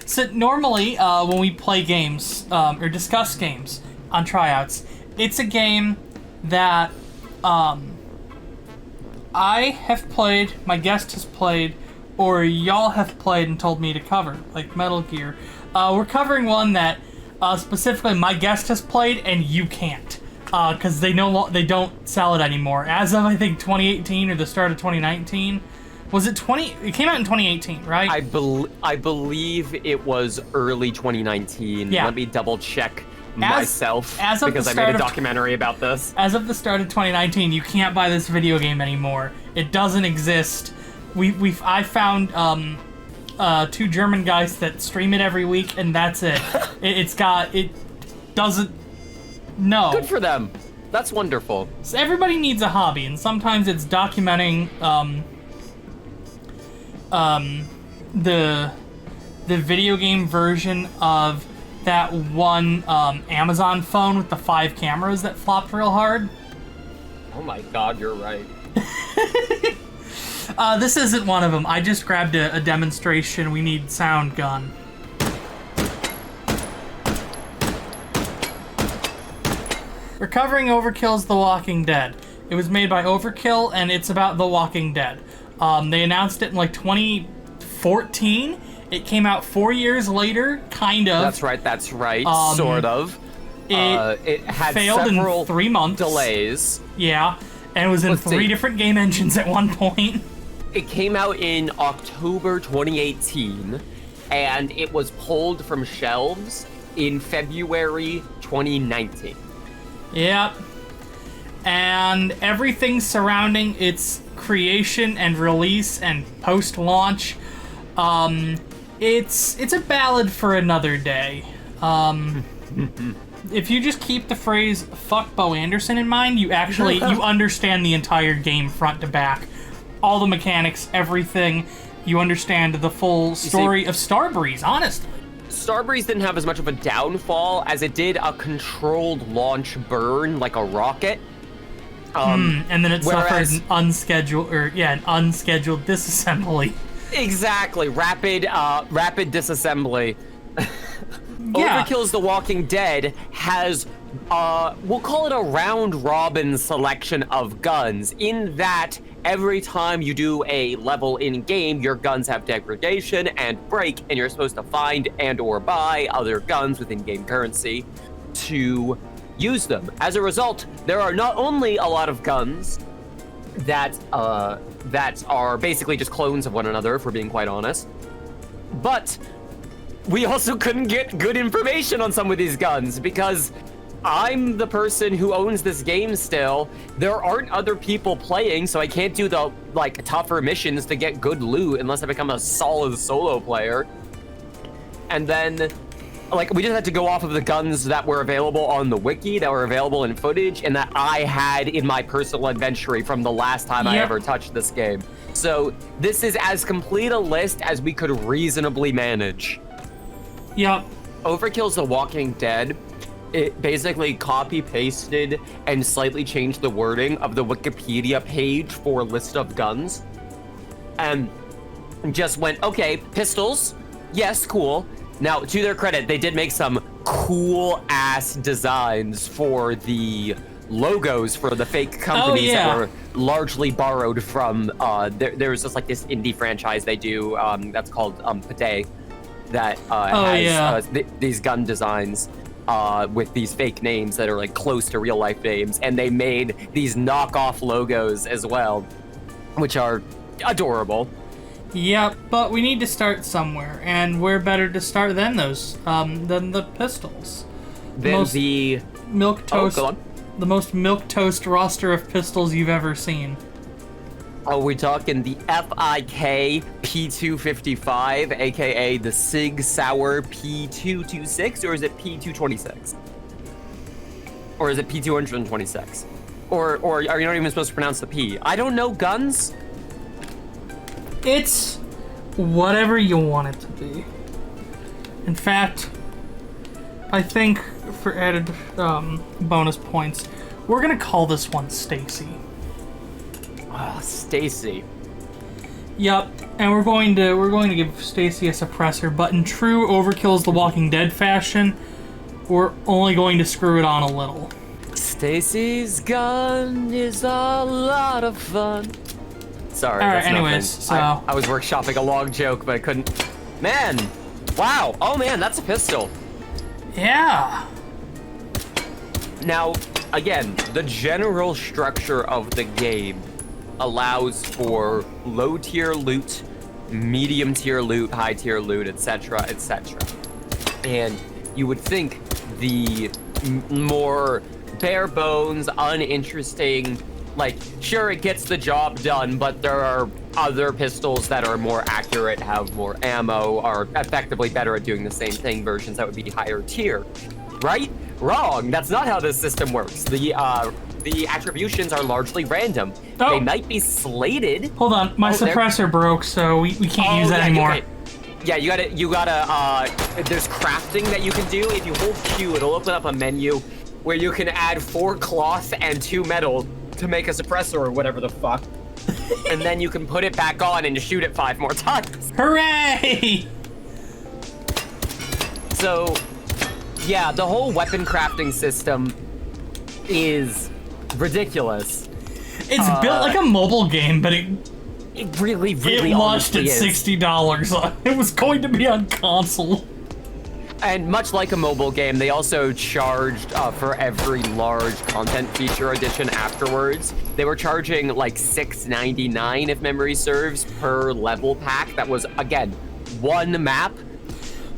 So normally, when we play games, or discuss games on tryouts, it's a game that, I have played, my guest has played, or y'all have played and told me to cover, like Metal Gear. We're covering one that, specifically my guest has played and you can't. Because they don't sell it anymore. As of, I think, 2018 or the start of 2019. Was it 20? It came out in 2018, right? I believe it was early 2019. Yeah. Let me double check myself because I made a documentary about this. As of the start of 2019, you can't buy this video game anymore. It doesn't exist. I found 2 German guys that stream it every week, and that's it. It doesn't. No. Good for them. That's wonderful. So everybody needs a hobby, and sometimes it's documenting the video game version of that one Amazon phone with the 5 cameras that flopped real hard. Oh my god, you're right. This isn't one of them. I just grabbed a demonstration. We need sound gun. We're covering Overkill's The Walking Dead. It was made by Overkill, and it's about The Walking Dead. They announced it in, like, 2014. It came out 4 years later, kind of. That's right, sort of. It had failed several in 3 months. delays. Yeah, and it was in 3 different game engines at one point. It came out in October 2018, and it was pulled from shelves in February 2019. Yep. And everything surrounding its creation and release and post-launch, it's a ballad for another day. If you just keep the phrase "fuck Bo Anderson" in mind, you understand the entire game front to back. All the mechanics, everything. You understand the full story of Starbreeze, honestly. Starbreeze didn't have as much of a downfall as it did a controlled launch burn, like a rocket. And then it suffered an unscheduled disassembly. Exactly, rapid disassembly. Overkill's The Walking Dead has, we'll call it a round-robin selection of guns, in that every time you do a level in-game, your guns have degradation and break, and you're supposed to find and or buy other guns with in-game currency to use them. As a result, there are not only a lot of guns that are basically just clones of one another, if we're being quite honest, but we also couldn't get good information on some of these guns because I'm the person who owns this game still. There aren't other people playing, so I can't do the, like, tougher missions to get good loot unless I become a solid solo player. And then, like, we just had to go off of the guns that were available on the wiki, that were available in footage, and that I had in my personal inventory from the last time I ever touched this game. So this is as complete a list as we could reasonably manage. Yep. Overkill's The Walking Dead, it basically copy-pasted and slightly changed the wording of the Wikipedia page for list of guns. And just went, okay, pistols, yes, cool. Now, to their credit, they did make some cool-ass designs for the logos for the fake companies that were largely borrowed from, there's just like this indie franchise they do that's called Pate that has these gun designs with these fake names that are like close to real life names, and they made these knockoff logos as well, which are adorable. Yep, but we need to start somewhere, and where better to start than the pistols. The most milquetoast roster of pistols you've ever seen. Are we talking the FIK P255, aka the Sig Sauer P226, or is it P226? Or is it P226? Or are you not even supposed to pronounce the P? I don't know guns. It's whatever you want it to be. In fact, I think for added bonus points, we're gonna call this one Stacy. Stacy. Yep, and we're going to give Stacy a suppressor, but in true Overkill's The Walking Dead fashion, we're only going to screw it on a little. Stacy's gun is a lot of fun. Sorry. All right. That's Anyways, nothing. so I was workshopping a long joke, but I couldn't. Man, wow. Oh man, that's a pistol. yeah. Now, again, the general structure of the game allows for low-tier loot, medium-tier loot, high-tier loot, etc., etc. And you would think the more bare-bones, uninteresting, like, sure, it gets the job done, but there are other pistols that are more accurate, have more ammo, are effectively better at doing the same thing, versions that would be higher tier, right? Wrong. That's not how this system works. The attributions are largely random. Oh. They might be slated. Hold on, my suppressor broke, so we can't use that anymore. Okay. Yeah, you gotta, there's crafting that you can do. If you hold Q, it'll open up a menu where you can add 4 cloth and 2 metal to make a suppressor or whatever the fuck. And then you can put it back on and shoot it 5 more times. Hooray! So, yeah, the whole weapon crafting system is ridiculous. It's built like a mobile game, but it really launched at is. $60. It was going to be on console. And much like a mobile game, they also charged for every large content feature edition afterwards. They were charging like $6.99, if memory serves, per level pack. That was, again, 1 map.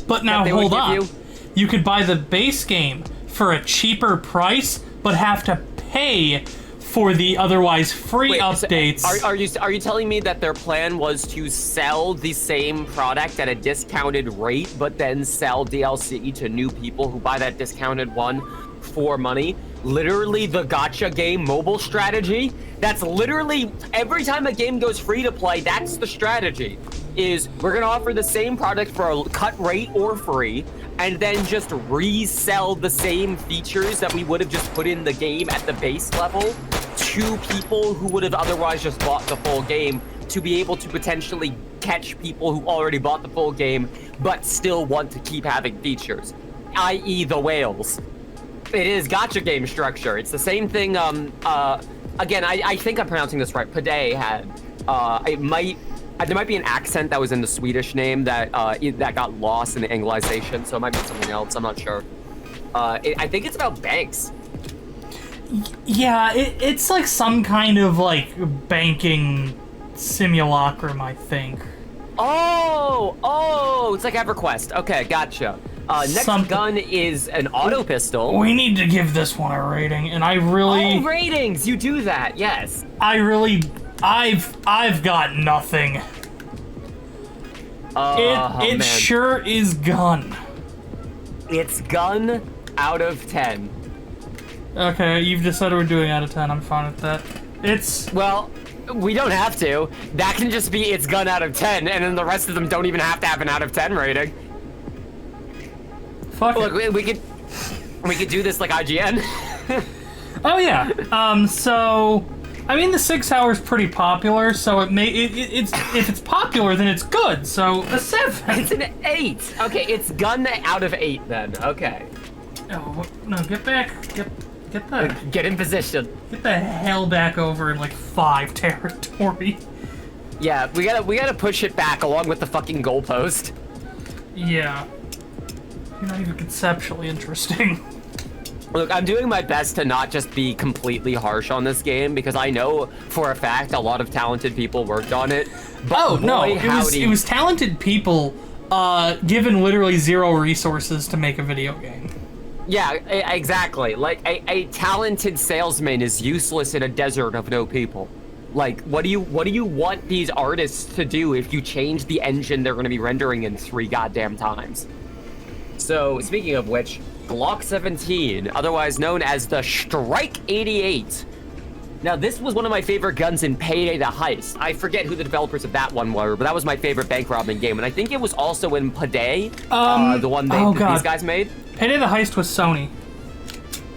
But now hold on. You could buy the base game for a cheaper price, but have to pay for the otherwise free updates. So are you telling me that their plan was to sell the same product at a discounted rate, but then sell DLC to new people who buy that discounted one for money? Literally the gacha game mobile strategy? That's literally, every time a game goes free to play, that's the strategy. Is we're gonna offer the same product for a cut rate or free, and then just resell the same features that we would have just put in the game at the base level to people who would have otherwise just bought the full game, to be able to potentially catch people who already bought the full game but still want to keep having features, i.e. the whales. It is gacha game structure. It's the same thing. Again, I think I'm pronouncing this right. Pade had there might be an accent that was in the Swedish name that that got lost in the Anglicization, so it might be something else. I'm not sure. I think it's about banks. Yeah, it's like some kind of like banking simulacrum, I think. Oh, it's like EverQuest. Okay, gotcha. Next gun is an auto pistol. We need to give this one a rating, and I really... Oh, ratings! You do that, yes. I've got nothing. It sure is gun. It's gun out of 10. Okay, you've decided we're doing out of 10. I'm fine with that. It's... Well, we don't have to. That can just be it's gun out of 10, and then the rest of them don't even have to have an out of 10 rating. Fuck it. Look, we could do this like IGN. Oh yeah. So, I mean, the 6 hour is pretty popular. So it's if it's popular, then it's good. So a 7. It's an 8. Okay, it's gun out of 8 then. Okay. Oh no! Get back! Get in position. Get the hell back over in like 5 territory. Yeah, we gotta push it back along with the fucking goalpost. Yeah. You're not even conceptually interesting. Look, I'm doing my best to not just be completely harsh on this game, because I know for a fact a lot of talented people worked on it. But it was talented people given literally 0 resources to make a video game. Yeah, exactly. Like, a talented salesman is useless in a desert of no people. Like, what do you want these artists to do if you change the engine they're going to be rendering in 3 goddamn times? So, speaking of which, Glock 17, otherwise known as the Strike 88. Now, this was one of my favorite guns in Payday the Heist. I forget who the developers of that one were, but that was my favorite bank robbing game. And I think it was also in Payday, the one these guys made. Payday the Heist was Sony.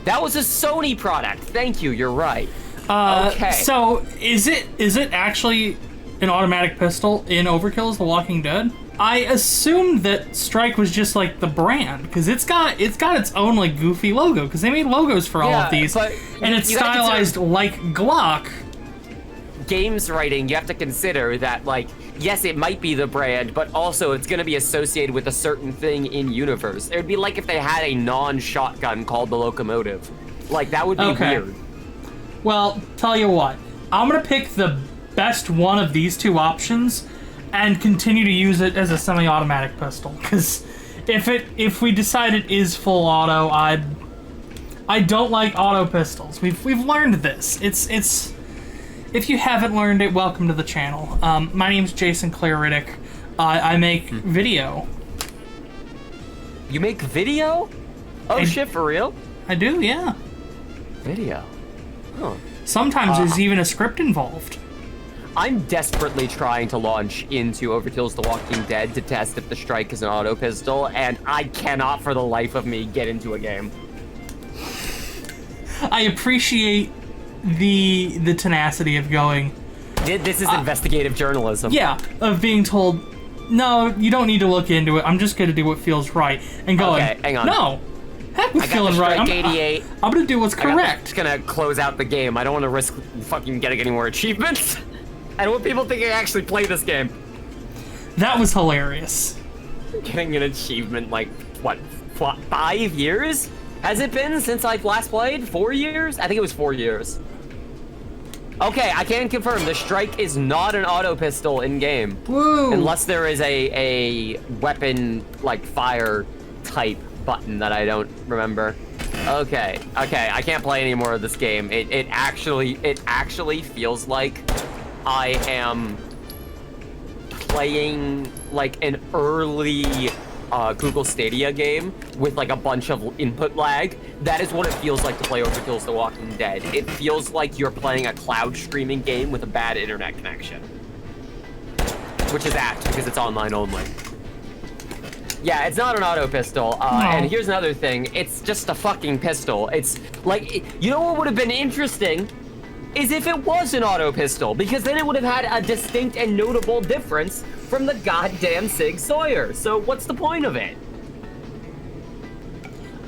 That was a Sony product. Thank you, you're right. Okay. So, is it actually an automatic pistol in Overkill is The Walking Dead. I assumed that Strike was just like the brand, because it's got its own like goofy logo, because they made logos for all of these, and it's stylized like Glock. Games writing, you have to consider that, like, yes, it might be the brand, but also it's going to be associated with a certain thing in universe. It would be like if they had a non-shotgun called the Locomotive. Like, that would be weird. Well, tell you what, I'm going to pick the best one of these two options and continue to use it as a semi-automatic pistol, because if we decide it is full auto, I don't like auto pistols. We've learned this. It's if you haven't learned it, welcome to the channel. My name's Jason Claritic. I make video. You make video? Oh shit, for real? I do, yeah. Video. Huh. Sometimes there's even a script involved. I'm desperately trying to launch into Overkill's The Walking Dead to test if the Strike is an auto pistol, and I cannot for the life of me get into a game. I appreciate the tenacity of going. This is investigative journalism. Yeah, of being told, no, you don't need to look into it. I'm just going to do what feels right. And going, okay, hang on. No, heck with feeling right. I'm going to do what's correct. I'm just going to close out the game. I don't want to risk fucking getting any more achievements. I don't want people thinking I actually play this game. That was hilarious. Getting an achievement like, what, 5 years? Has it been since I've last played? 4 years? I think it was 4 years. Okay, I can confirm the Strike is not an auto pistol in game. Woo. Unless there is a weapon like fire type button that I don't remember. Okay, I can't play any more of this game. It actually feels like I am playing like an early Google Stadia game with like a bunch of input lag. That is what it feels like to play Overkill's The Walking Dead. It feels like you're playing a cloud streaming game with a bad internet connection. Which is apt, because it's online only. Yeah, it's not an auto pistol. No. And here's another thing. It's just a fucking pistol. It's like, you know what would have been interesting? Is if it was an auto pistol, because then it would have had a distinct and notable difference from the goddamn Sig Sauer. So what's the point of it?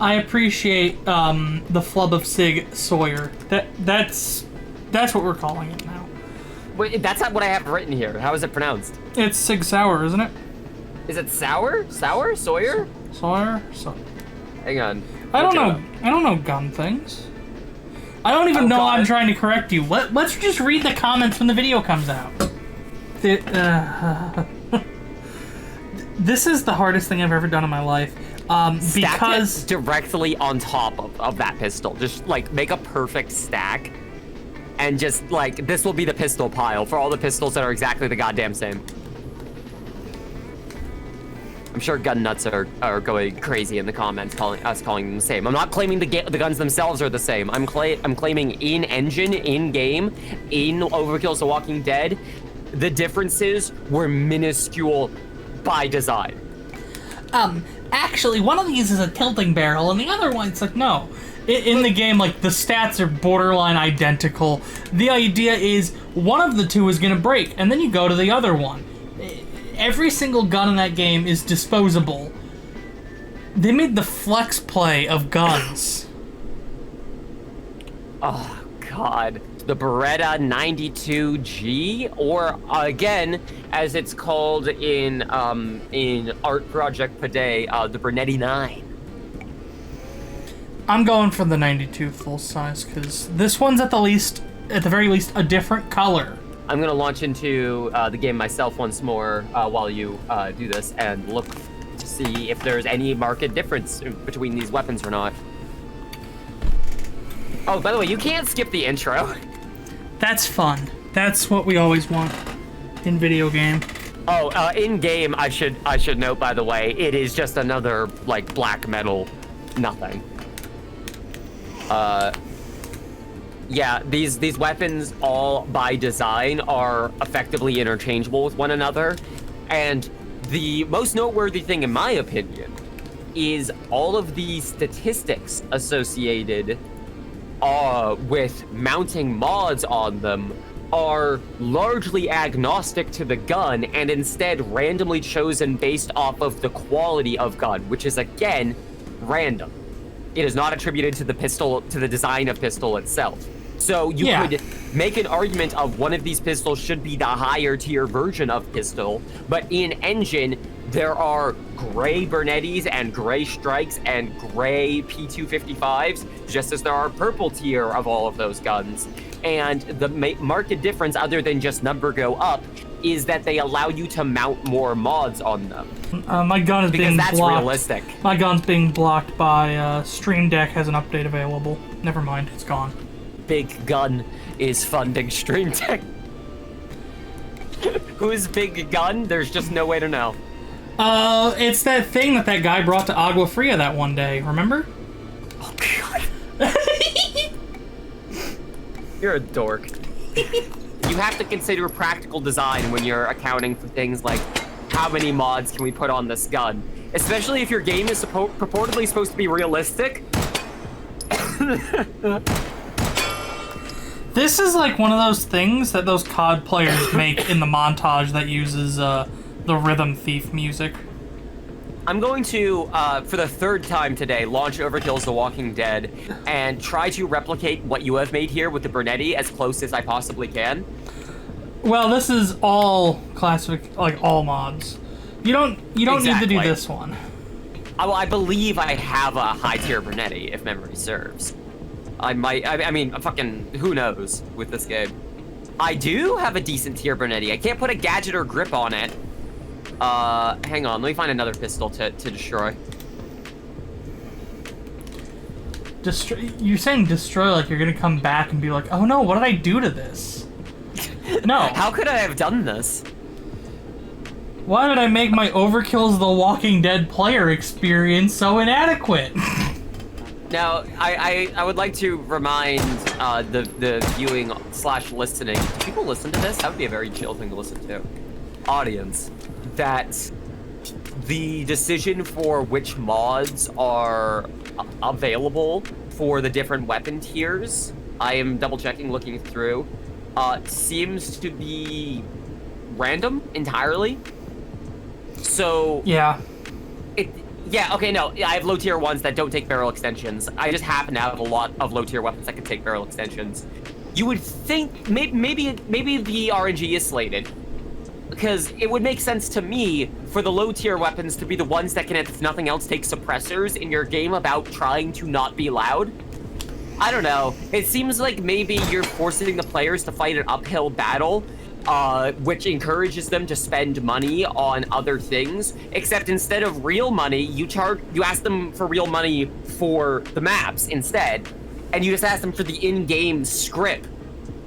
I appreciate the flub of Sig Sauer. That's what we're calling it now. Wait, that's not what I have written here. How is it pronounced? It's Sig Sauer, isn't it? Is it sour? Sour? Sawyer? Sawyer? Hang on. I don't know. I don't know gun things. I don't even know I'm trying to correct you. Let's just read the comments when the video comes out. This is the hardest thing I've ever done in my life. Because stack it directly on top of that pistol. Just like make a perfect stack. And just like, this will be the pistol pile for all the pistols that are exactly the goddamn same. I'm sure gun nuts are going crazy in the comments, calling them the same. I'm not claiming the guns themselves are the same. I'm claiming in engine, in game, in Overkill's The Walking Dead, the differences were minuscule by design. Actually, one of these is a tilting barrel, and the other one's like, no. In the game, like, the stats are borderline identical. The idea is one of the two is gonna break, and then you go to the other one. Every single gun in that game is disposable. They made the flex play of guns. Oh, God. The Beretta 92G, or again, as it's called in Art Project Payday, the Bernetti 9. I'm going for the 92 full size, because this one's at the very least, a different color. I'm gonna launch into the game myself once more while you do this and look to see if there's any marked difference between these weapons or not. Oh, by the way, you can't skip the intro. That's fun. That's what we always want in video game. Oh, in game, I should note, by the way, it is just another like black metal nothing. Yeah, these weapons, all by design, are effectively interchangeable with one another. And the most noteworthy thing, in my opinion, is all of the statistics associated with mounting mods on them are largely agnostic to the gun and instead randomly chosen based off of the quality of gun, which is again random. It is not attributed to the pistol, to the design of pistol itself. So you could make an argument of one of these pistols should be the higher tier version of pistol, but in engine, there are gray Bernettis and gray Strikes and gray P255s, just as there are purple tier of all of those guns. And the marked difference, other than just number go up, is that they allow you to mount more mods on them. My gun is being blocked. Because that's realistic. My gun's being blocked by Stream Deck has an update available. Never mind, it's gone. Big Gun is funding Stream Deck. Who's Big Gun? There's just no way to know. It's that thing that guy brought to Agua Fria that one day, remember? Oh, God. You're a dork. You have to consider practical design when you're accounting for things like how many mods can we put on this gun, especially if your game is purportedly supposed to be realistic. This is like one of those things that those COD players make in the montage that uses the Rhythm Thief music. I'm going to, for the third time today, launch Overkill's The Walking Dead and try to replicate what you have made here with the Bernetti as close as I possibly can. Well, this is all classic, like all mods. You don't need to do this one. I believe I have a high tier Bernetti, if memory serves. I mean, fucking, who knows with this game. I do have a decent tier Bernetti. I can't put a gadget or grip on it. Hang on, let me find another pistol to destroy. You're saying destroy like you're gonna come back and be like, oh no, what did I do to this? No. How could I have done this? Why did I make my Overkill's The Walking Dead player experience so inadequate? Now, I would like to remind the viewing / listening. Do people listen to this? That would be a very chill thing to listen to. Audience, that the decision for which mods are available for the different weapon tiers, I am double checking, looking through, seems to be random entirely. So yeah. Yeah, okay, no, I have low tier ones that don't take barrel extensions. I just happen to have a lot of low tier weapons that can take barrel extensions. You would think maybe the RNG is slated, because it would make sense to me for the low tier weapons to be the ones that can, if nothing else, take suppressors in your game about trying to not be loud. I don't know. It seems like maybe you're forcing the players to fight an uphill battle, which encourages them to spend money on other things, except instead of real money, you ask them for real money for the maps instead, and you just ask them for the in-game script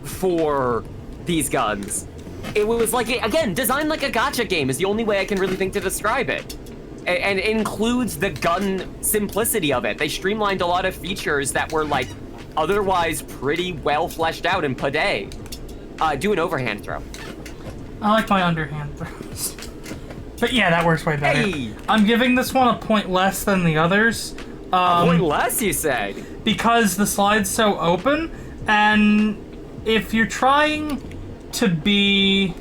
for these guns. It was like, again, designed like a gacha game is the only way I can really think to describe it. And it includes the gun simplicity of it. They streamlined a lot of features that were like otherwise pretty well fleshed out in Pade. Do an overhand throw. I like my underhand throws. But yeah, that works way better. Hey. I'm giving this one a point less than the others. A point less, you say? Because the slide's so open, and if you're trying to be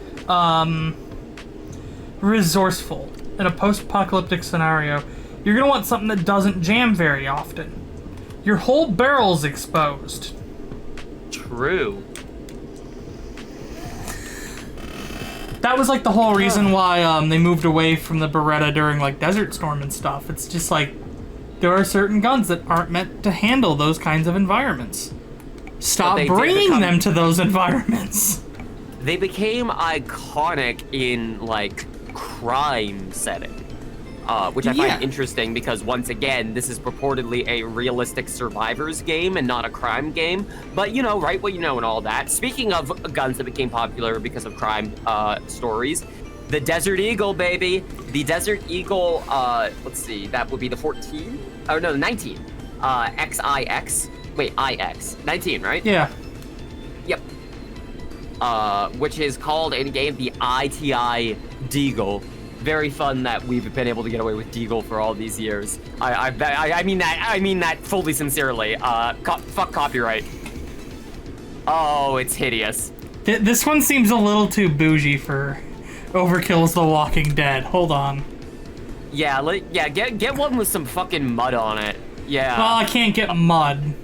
resourceful in a post-apocalyptic scenario, you're gonna want something that doesn't jam very often. Your whole barrel's exposed. True. That was like the whole reason why they moved away from the Beretta during like Desert Storm and stuff. It's just like there are certain guns that aren't meant to handle those kinds of environments. Stop bringing them to those environments. They became iconic in like crime setting, which I find interesting because once again, this is purportedly a realistic survivors game and not a crime game. But you know, write what you know and all that. Speaking of guns that became popular because of crime stories, the Desert Eagle, baby. The Desert Eagle, let's see, that would be the 14? Oh no, the 19. XIX. Wait, IX. 19, right? Yeah. Yep. Which is called in game the ITI Deagle. Very fun that we've been able to get away with Deagle for all these years. I mean that fully sincerely. Fuck copyright. Oh, it's hideous. This one seems a little too bougie for Overkill's The Walking Dead. Hold on. Yeah, get one with some fucking mud on it. Yeah. Well, I can't get mud.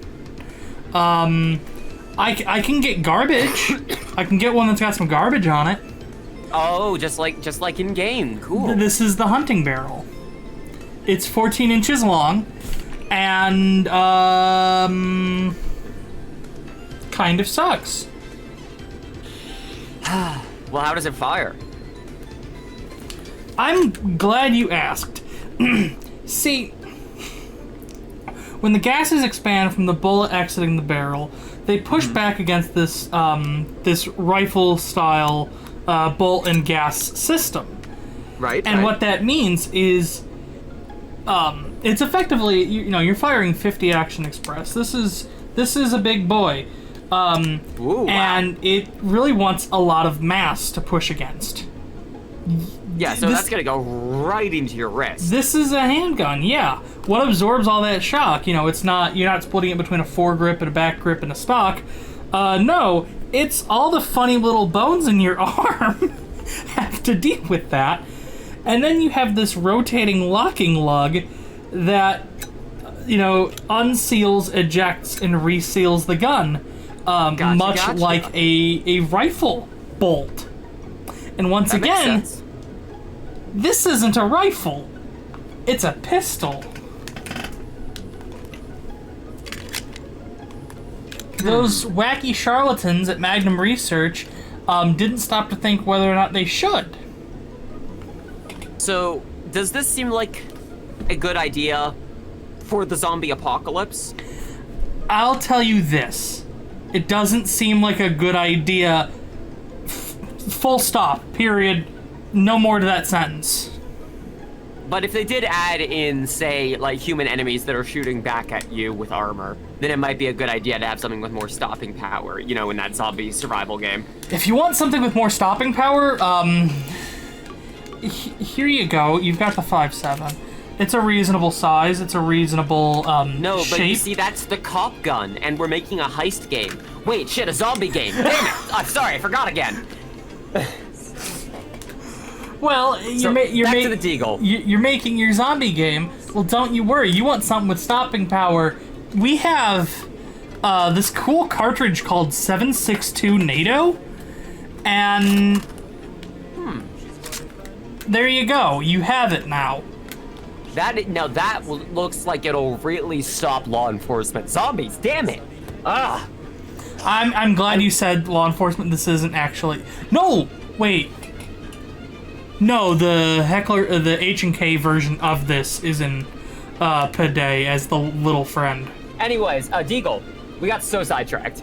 I can get garbage. I can get one that's got some garbage on it. Oh, just like in game. Cool. This is the hunting barrel. It's 14 inches long, and kind of sucks. Well, how does it fire? I'm glad you asked. See, when the gases expand from the bullet exiting the barrel, they push back against this this rifle-style bolt and gas system. Right. And what that means is, it's effectively you're firing 50 Action Express. This is a big boy, Ooh, wow. and it really wants a lot of mass to push against. Yeah, so that's gonna go right into your wrist. This is a handgun, yeah. What absorbs all that shock? You're not splitting it between a foregrip and a back grip and a stock. No, it's all the funny little bones in your arm have to deal with that. And then you have this rotating locking lug that, unseals, ejects, and reseals the gun. Gotcha. Like a rifle bolt. And once again, this isn't a rifle. It's a pistol. Those wacky charlatans at Magnum Research didn't stop to think whether or not they should. So, does this seem like a good idea for the zombie apocalypse? I'll tell you this. It doesn't seem like a good idea. Full stop. Period. No more to that sentence. But if they did add in, say, like human enemies that are shooting back at you with armor, then it might be a good idea to have something with more stopping power, in that zombie survival game. If you want something with more stopping power, here you go. You've got the 5.7. It's a reasonable size. It's a reasonable No, but shape. you see, that's the cop gun, and we're making a heist game. Wait, shit, a zombie game. Damn it! I'm sorry, I forgot again. Well, back to the Deagle. You're making your zombie game. Well, don't you worry. You want something with stopping power. We have this cool cartridge called 7.62 NATO, and there you go. You have it now. That looks like it'll really stop law enforcement. Zombies, damn it! Ah. I'm glad you said law enforcement. This isn't actually. No, wait. No, the Heckler, the H&K version of this is in Paday as the little friend. Anyways, Deagle, we got so sidetracked.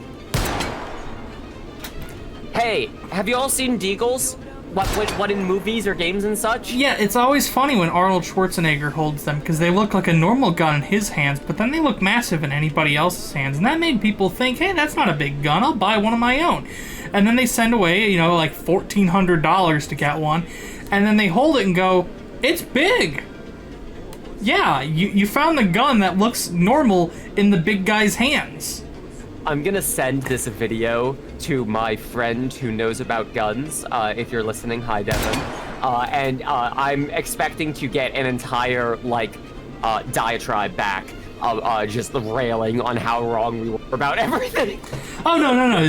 Hey, have you all seen Deagles? What in movies or games and such? Yeah, it's always funny when Arnold Schwarzenegger holds them because they look like a normal gun in his hands, but then they look massive in anybody else's hands, and that made people think, hey, that's not a big gun, I'll buy one of my own. And then they send away, like $1,400 to get one, and then they hold it and go, it's big. Yeah, you found the gun that looks normal in the big guy's hands. I'm gonna send this video to my friend who knows about guns. If you're listening, hi Devin. And I'm expecting to get an entire diatribe back, just the railing on how wrong we were about everything. Oh no!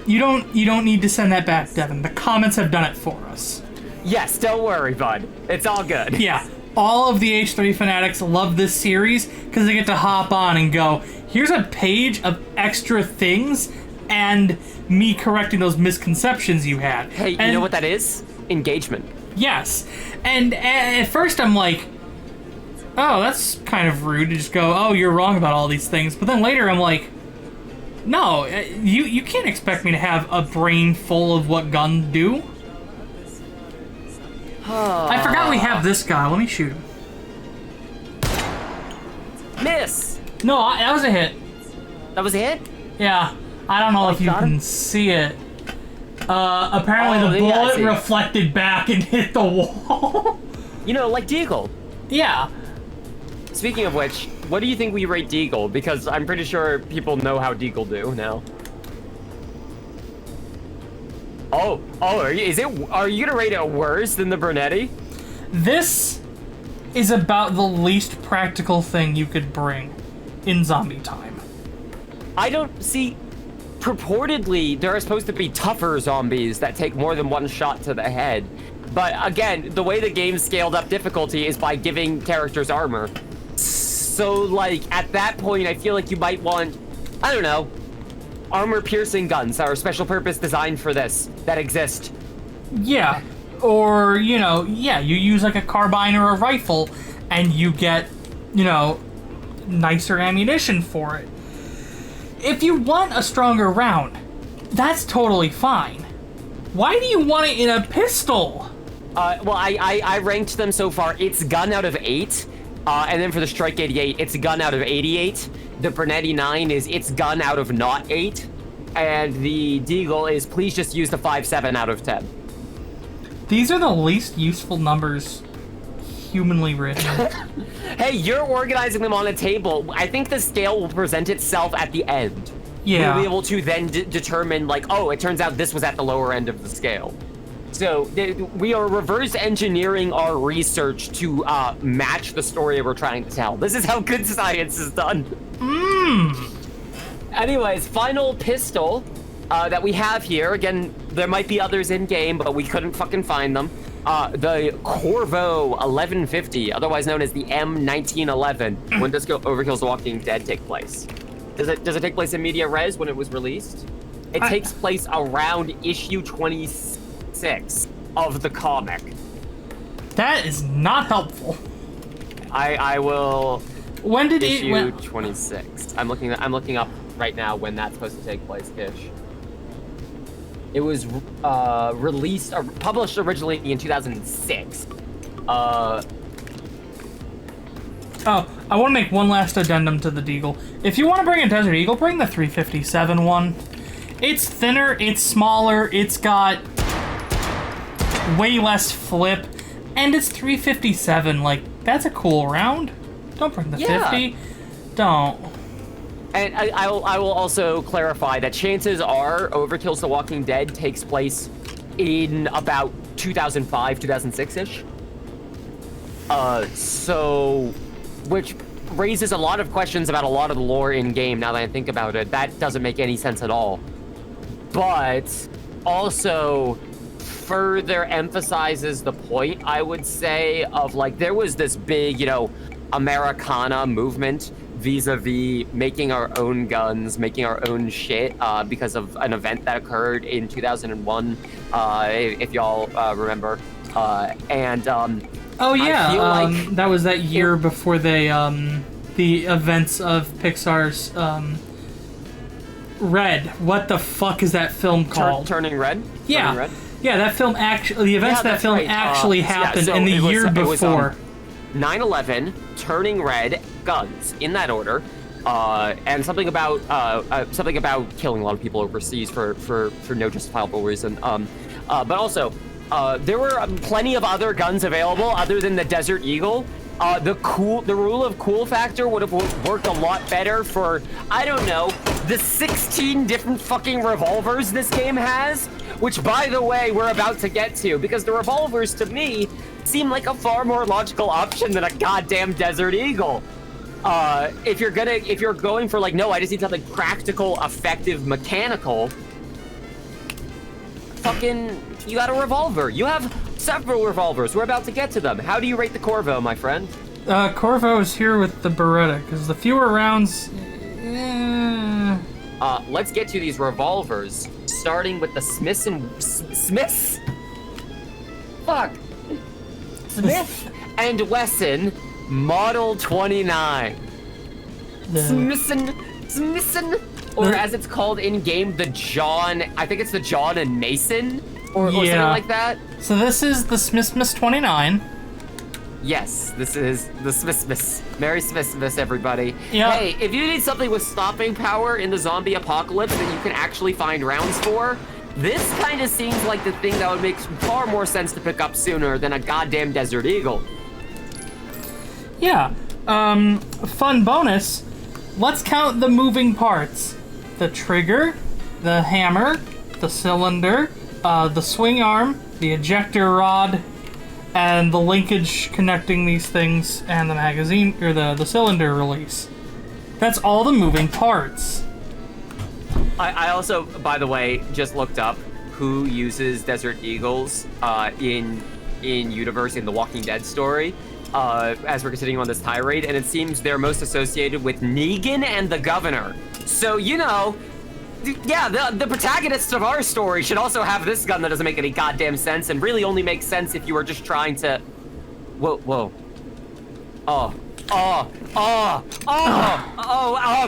You don't need to send that back, Devin. The comments have done it for us. Yes, don't worry, bud. It's all good. Yeah, all of the H3 fanatics love this series because they get to hop on and go, here's a page of extra things and me correcting those misconceptions you had. Hey, you know what that is? Engagement. Yes. And at first I'm like, oh, that's kind of rude to just go, oh, you're wrong about all these things. But then later I'm like, no, you can't expect me to have a brain full of what guns do. I forgot we have this guy. Let me shoot him. Miss! No, that was a hit. That was a hit? Yeah. I don't know if you can see it. Apparently the bullet reflected back and hit the wall. Like Deagle. Yeah. Speaking of which, what do you think we rate Deagle? Because I'm pretty sure people know how Deagle do now. Oh, are you gonna rate it worse than the Bernetti? This is about the least practical thing you could bring in zombie time. I don't see. Purportedly, there are supposed to be tougher zombies that take more than one shot to the head. But again, the way the game scaled up difficulty is by giving characters armor. So, like, at that point, I feel like you might want, I don't know, armor-piercing guns that are special purpose designed for this, that exist. Yeah. Or, you know, yeah, you use like a carbine or a rifle, and you get, you know, nicer ammunition for it. If you want a stronger round, that's totally fine. Why do you want it in a pistol? Well, I ranked them so far. It's gun out of 8. And then for the Strike 88, it's gun out of 88. The Bernetti 9 is it's gun out of not 8. And the Deagle is please just use the 5.7 out of 10. These are the least useful numbers humanly written. Hey, you're organizing them on a table. I think the scale will present itself at the end. Yeah. We'll be able to then determine, like, oh, it turns out this was at the lower end of the scale. So we are reverse engineering our research to match the story we're trying to tell. This is how good science is done. Anyways, final pistol that we have here. Again, there might be others in game, but we couldn't fucking find them. The Corvo 1150, otherwise known as the M1911. When does Overkill's The Walking Dead take place? Does it take place in media res when it was released? It takes place around issue 26 of the comic. That is not helpful. I will. When did issue 26? I'm looking up right now when that's supposed to take place, ish. It was released or published originally in 2006. Oh, I want to make one last addendum to the Deagle. If you want to bring a Desert Eagle, bring the 357 one. It's thinner, it's smaller, it's got way less flip, and it's 357. Like, that's a cool round. Don't bring the 50. Don't. And I will also clarify that chances are Overkill's The Walking Dead takes place in about 2005, 2006-ish. So, which raises a lot of questions about a lot of the lore in-game now that I think about it. That doesn't make any sense at all. But also further emphasizes the point, I would say, of like, there was this big, you know, Americana movement vis-a-vis making our own guns, making our own shit, because of an event that occurred in 2001, if y'all remember. Oh yeah, I feel like that was that year before they, the events of Pixar's, Red. What the fuck is that film called? Turning Red? Yeah. Turning Red? Yeah, that film actually, the events of that film actually happened so in the year before. 9/11, Turning Red, guns, in that order, and something about killing a lot of people overseas for no justifiable reason. But also, there were plenty of other guns available other than the Desert Eagle. The rule of cool factor would have worked a lot better for, I don't know, the 16 different fucking revolvers this game has, which, by the way, we're about to get to, because the revolvers, to me, seem like a far more logical option than a goddamn Desert Eagle. If you're going for, like, no, I just need something practical, effective, mechanical, fucking, you got a revolver. You have several revolvers. We're about to get to them. How do you rate the Corvo, my friend? Corvo is here with the Beretta, because the fewer rounds... Let's get to these revolvers, starting with the Smith and Wesson Model 29. Smith, or as it's called in game, the John. I think it's the John and Mason, or something like that. So this is the Smith 29. Yes, this is the Smith. Merry Smith, everybody. Yep. Hey, if you need something with stopping power in the zombie apocalypse that you can actually find rounds for, this kind of seems like the thing that would make far more sense to pick up sooner than a goddamn Desert Eagle. Yeah. Fun bonus. Let's count the moving parts. The trigger, the hammer, the cylinder, the swing arm, the ejector rod, and the linkage connecting these things, and the magazine, or the cylinder release. That's all the moving parts. I also, by the way, just looked up who uses Desert Eagles in universe in the Walking Dead story. As we're continuing on this tirade, and it seems they're most associated with Negan and the Governor. So, you know, yeah, the protagonists of our story should also have this gun that doesn't make any goddamn sense, and really only makes sense if you were just trying to... Whoa. Oh,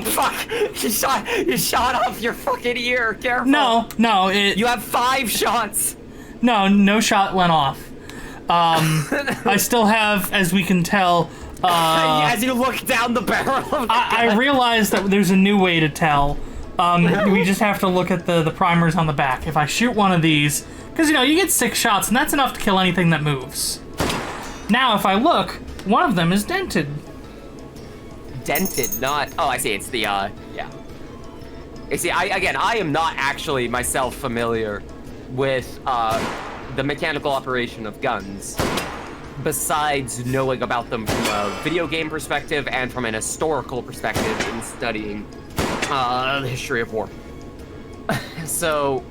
fuck! You shot off your fucking ear, careful! No, You have 5 shots! No shot went off. I still have, as we can tell, as you look down the barrel of the gun. I realized that there's a new way to tell. We just have to look at the primers on the back. If I shoot one of these, because, you know, you get 6 shots, and that's enough to kill anything that moves. Now, if I look, one of them is dented. Dented, not... Oh, I see, it's the, yeah. You see, I am not actually myself familiar with, the mechanical operation of guns, besides knowing about them from a video game perspective and from an historical perspective in studying the history of war. So,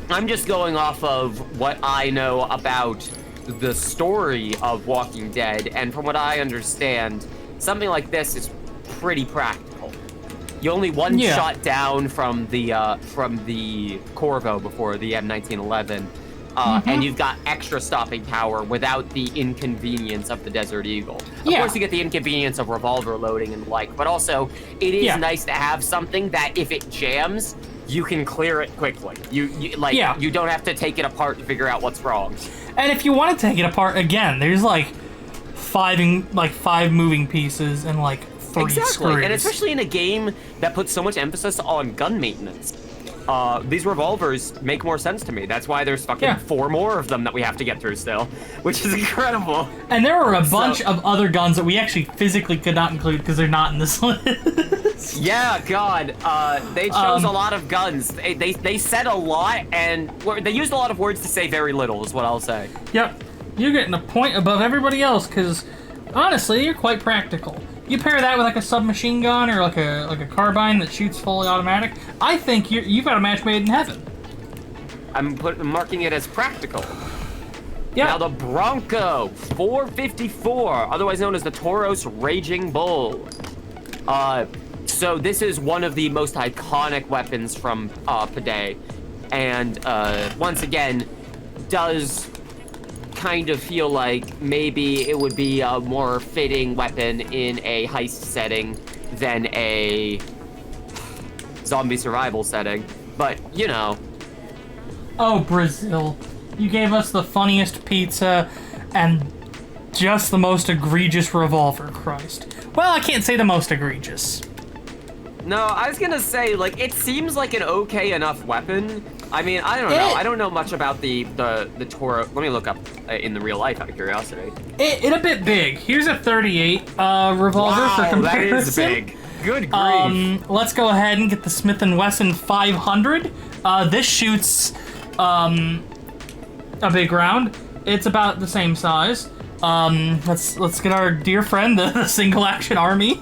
I'm just going off of what I know about the story of Walking Dead, and from what I understand, something like this is pretty practical. You only one shot down from the Corvo before the M1911. And you've got extra stopping power without the inconvenience of the Desert Eagle. Of course, you get the inconvenience of revolver loading and the like, but also, it is nice to have something that if it jams, you can clear it quickly. You don't have to take it apart to figure out what's wrong. And if you want to take it apart, again, there's like 5 moving pieces and like 3 screws. And especially in a game that puts so much emphasis on gun maintenance. These revolvers make more sense to me. That's why there's fucking 4 more of them that we have to get through still, which is incredible. And there are a bunch of other guns that we actually physically could not include because they're not in this list. Yeah, God. They chose a lot of guns. They said a lot, and they used a lot of words to say very little, is what I'll say. Yep. You're getting a point above everybody else because, honestly, you're quite practical. You pair that with like a submachine gun or like a carbine that shoots fully automatic, I think you've got a match made in heaven. I'm marking it as practical. Yeah. Now the Bronco 454, otherwise known as the Tauros Raging Bull. So this is one of the most iconic weapons from Payday, and once again, does kind of feel like maybe it would be a more fitting weapon in a heist setting than a zombie survival setting, but you know. Oh, Brazil. You gave us the funniest pizza and just the most egregious revolver, Christ. Well, I can't say the most egregious. No, I was gonna say, like, it seems like an okay enough weapon. I mean, I don't know. I don't know much about the Toro. Let me look up in the real life out of curiosity. It a bit big. Here's a 38 revolver for comparison. That is big. Good grief. Let's go ahead and get the Smith & Wesson 500. This shoots a big round. It's about the same size. Let's get our dear friend, the Single Action Army.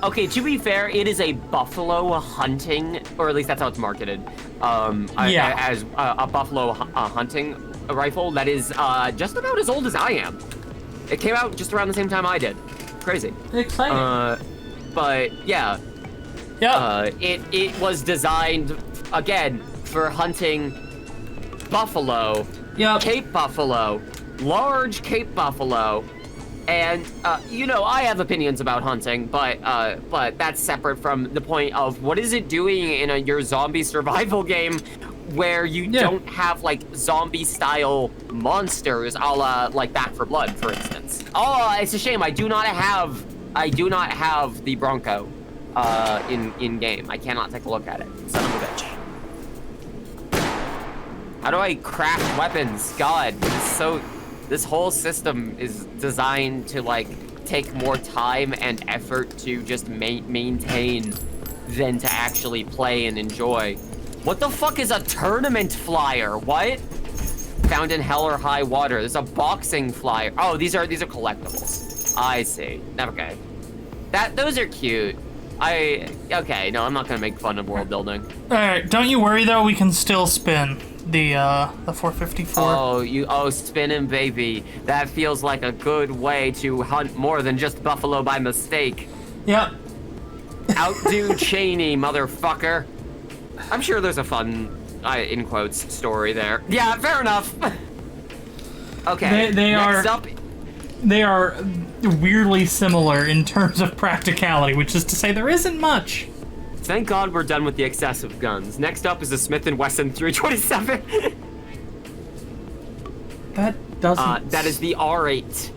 Okay, to be fair, it is a buffalo hunting, or at least that's how it's marketed, as a buffalo hunting rifle that is just about as old as I am. It came out just around the same time I did. Crazy. Exciting. But yeah. Yep. It was designed, again, for hunting buffalo, Cape buffalo, large Cape buffalo. And, you know, I have opinions about hunting, but that's separate from the point of what is it doing in your zombie survival game where you don't have, like, zombie-style monsters a la, like, Back 4 Blood, for instance. Oh, it's a shame. I do not have the Bronco, in-game. I cannot take a look at it. Son of a bitch. How do I craft weapons? God, this whole system is designed to, like, take more time and effort to just maintain than to actually play and enjoy. What the fuck is a tournament flyer? What? Found in hell or high water. There's a boxing flyer. Oh, these are collectibles. I see. Okay. Those are cute. Okay, no, I'm not gonna make fun of world building. Alright, don't you worry though, we can still spin the 454. Oh, spinning, baby. That feels like a good way to hunt more than just buffalo by mistake. Yep. Outdo Cheney, motherfucker. I'm sure there's a fun, in quotes, story there. Yeah, fair enough. Okay, They are weirdly similar in terms of practicality, which is to say there isn't much. Thank God we're done with the excessive guns. Next up is the Smith & Wesson 327. That doesn't... that is the R8.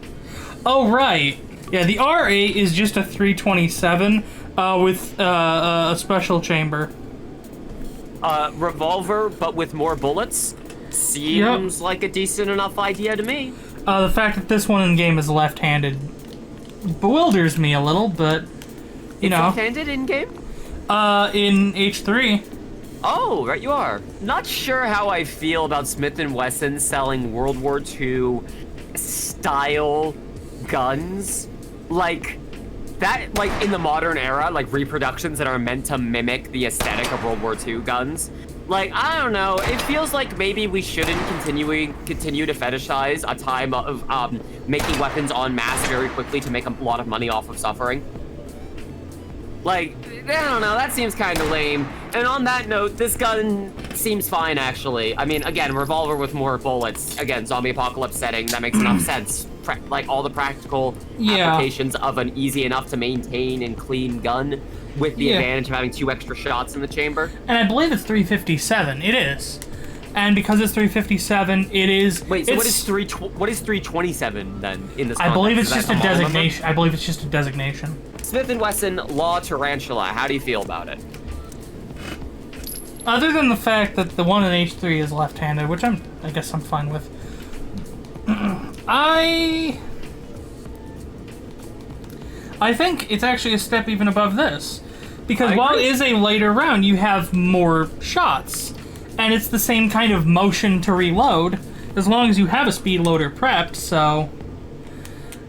Oh, right. Yeah, the R8 is just a 327 with a special chamber. Revolver, but with more bullets? Seems like a decent enough idea to me. The fact that this one in game is left-handed bewilders me a little, but, you know. Left-handed in game? In H3. Oh, right you are. Not sure how I feel about Smith & Wesson selling World War II style guns. Like, that, like, in the modern era, like, reproductions that are meant to mimic the aesthetic of World War II guns. Like, I don't know, it feels like maybe we shouldn't continue to fetishize a time of making weapons en masse very quickly to make a lot of money off of suffering. Like, I don't know, that seems kind of lame. And on that note, this gun seems fine, actually. I mean, again, revolver with more bullets. Again, zombie apocalypse setting, that makes enough sense. Like, all the practical applications of an easy enough to maintain and clean gun with the advantage of having 2 extra shots in the chamber. And I believe it's 357. It is. And because it's 357, it is... Wait, so what is 327 then in this context? I believe it's just a designation. I believe it's just a designation. Smith & Wesson Law Tarantula, how do you feel about it? Other than the fact that the one in H3 is left-handed, which I guess I'm fine with. I think it's actually a step even above this. Because while it is a later round, you have more shots. And it's the same kind of motion to reload, as long as you have a speed loader prepped, so...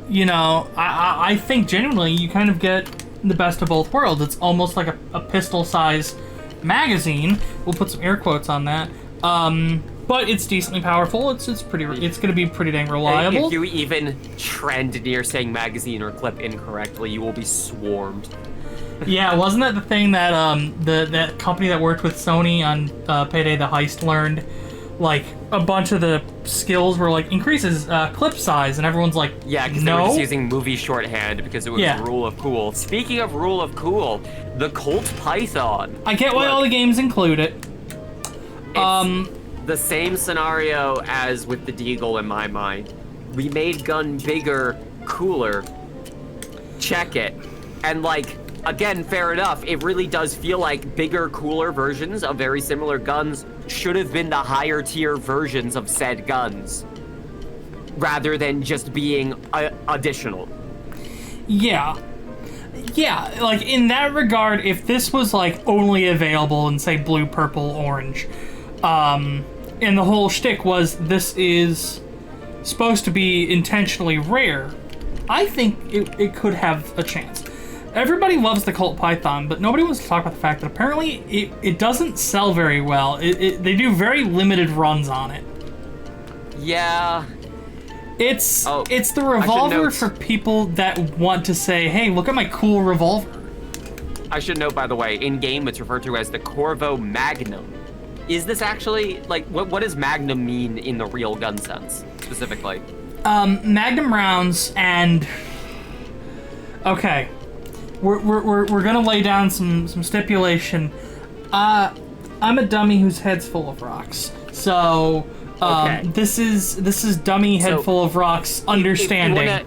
You know, I think genuinely you kind of get the best of both worlds. It's almost like a pistol-sized magazine. We'll put some air quotes on that. But it's decently powerful. It's gonna be pretty dang reliable. If you even trend near saying magazine or clip incorrectly, you will be swarmed. Yeah, wasn't that the thing that that company that worked with Sony on Payday the Heist learned? Like, a bunch of the skills were like, increases clip size, and everyone's like, yeah, because they were just using movie shorthand because it was rule of cool. Speaking of rule of cool, the Colt Python. I get why all the games include it. It's the same scenario as with the Deagle in my mind. We made gun bigger, cooler. Check it. And like, again, fair enough, it really does feel like bigger, cooler versions of very similar guns should have been the higher tier versions of said guns, rather than just being additional. Yeah, like in that regard, if this was like only available in say blue, purple, orange, and the whole shtick was this is supposed to be intentionally rare, I think it could have a chance. Everybody loves the Colt Python, but nobody wants to talk about the fact that apparently it doesn't sell very well. They do very limited runs on it. Yeah. It's the revolver for people that want to say, hey, look at my cool revolver. I should note, by the way, in-game it's referred to as the Corvo Magnum. Is this actually, like, what does Magnum mean in the real gun sense, specifically? Magnum rounds and... Okay. We're gonna lay down some stipulation. I'm a dummy whose head's full of rocks. So, this is dummy head full of rocks understanding.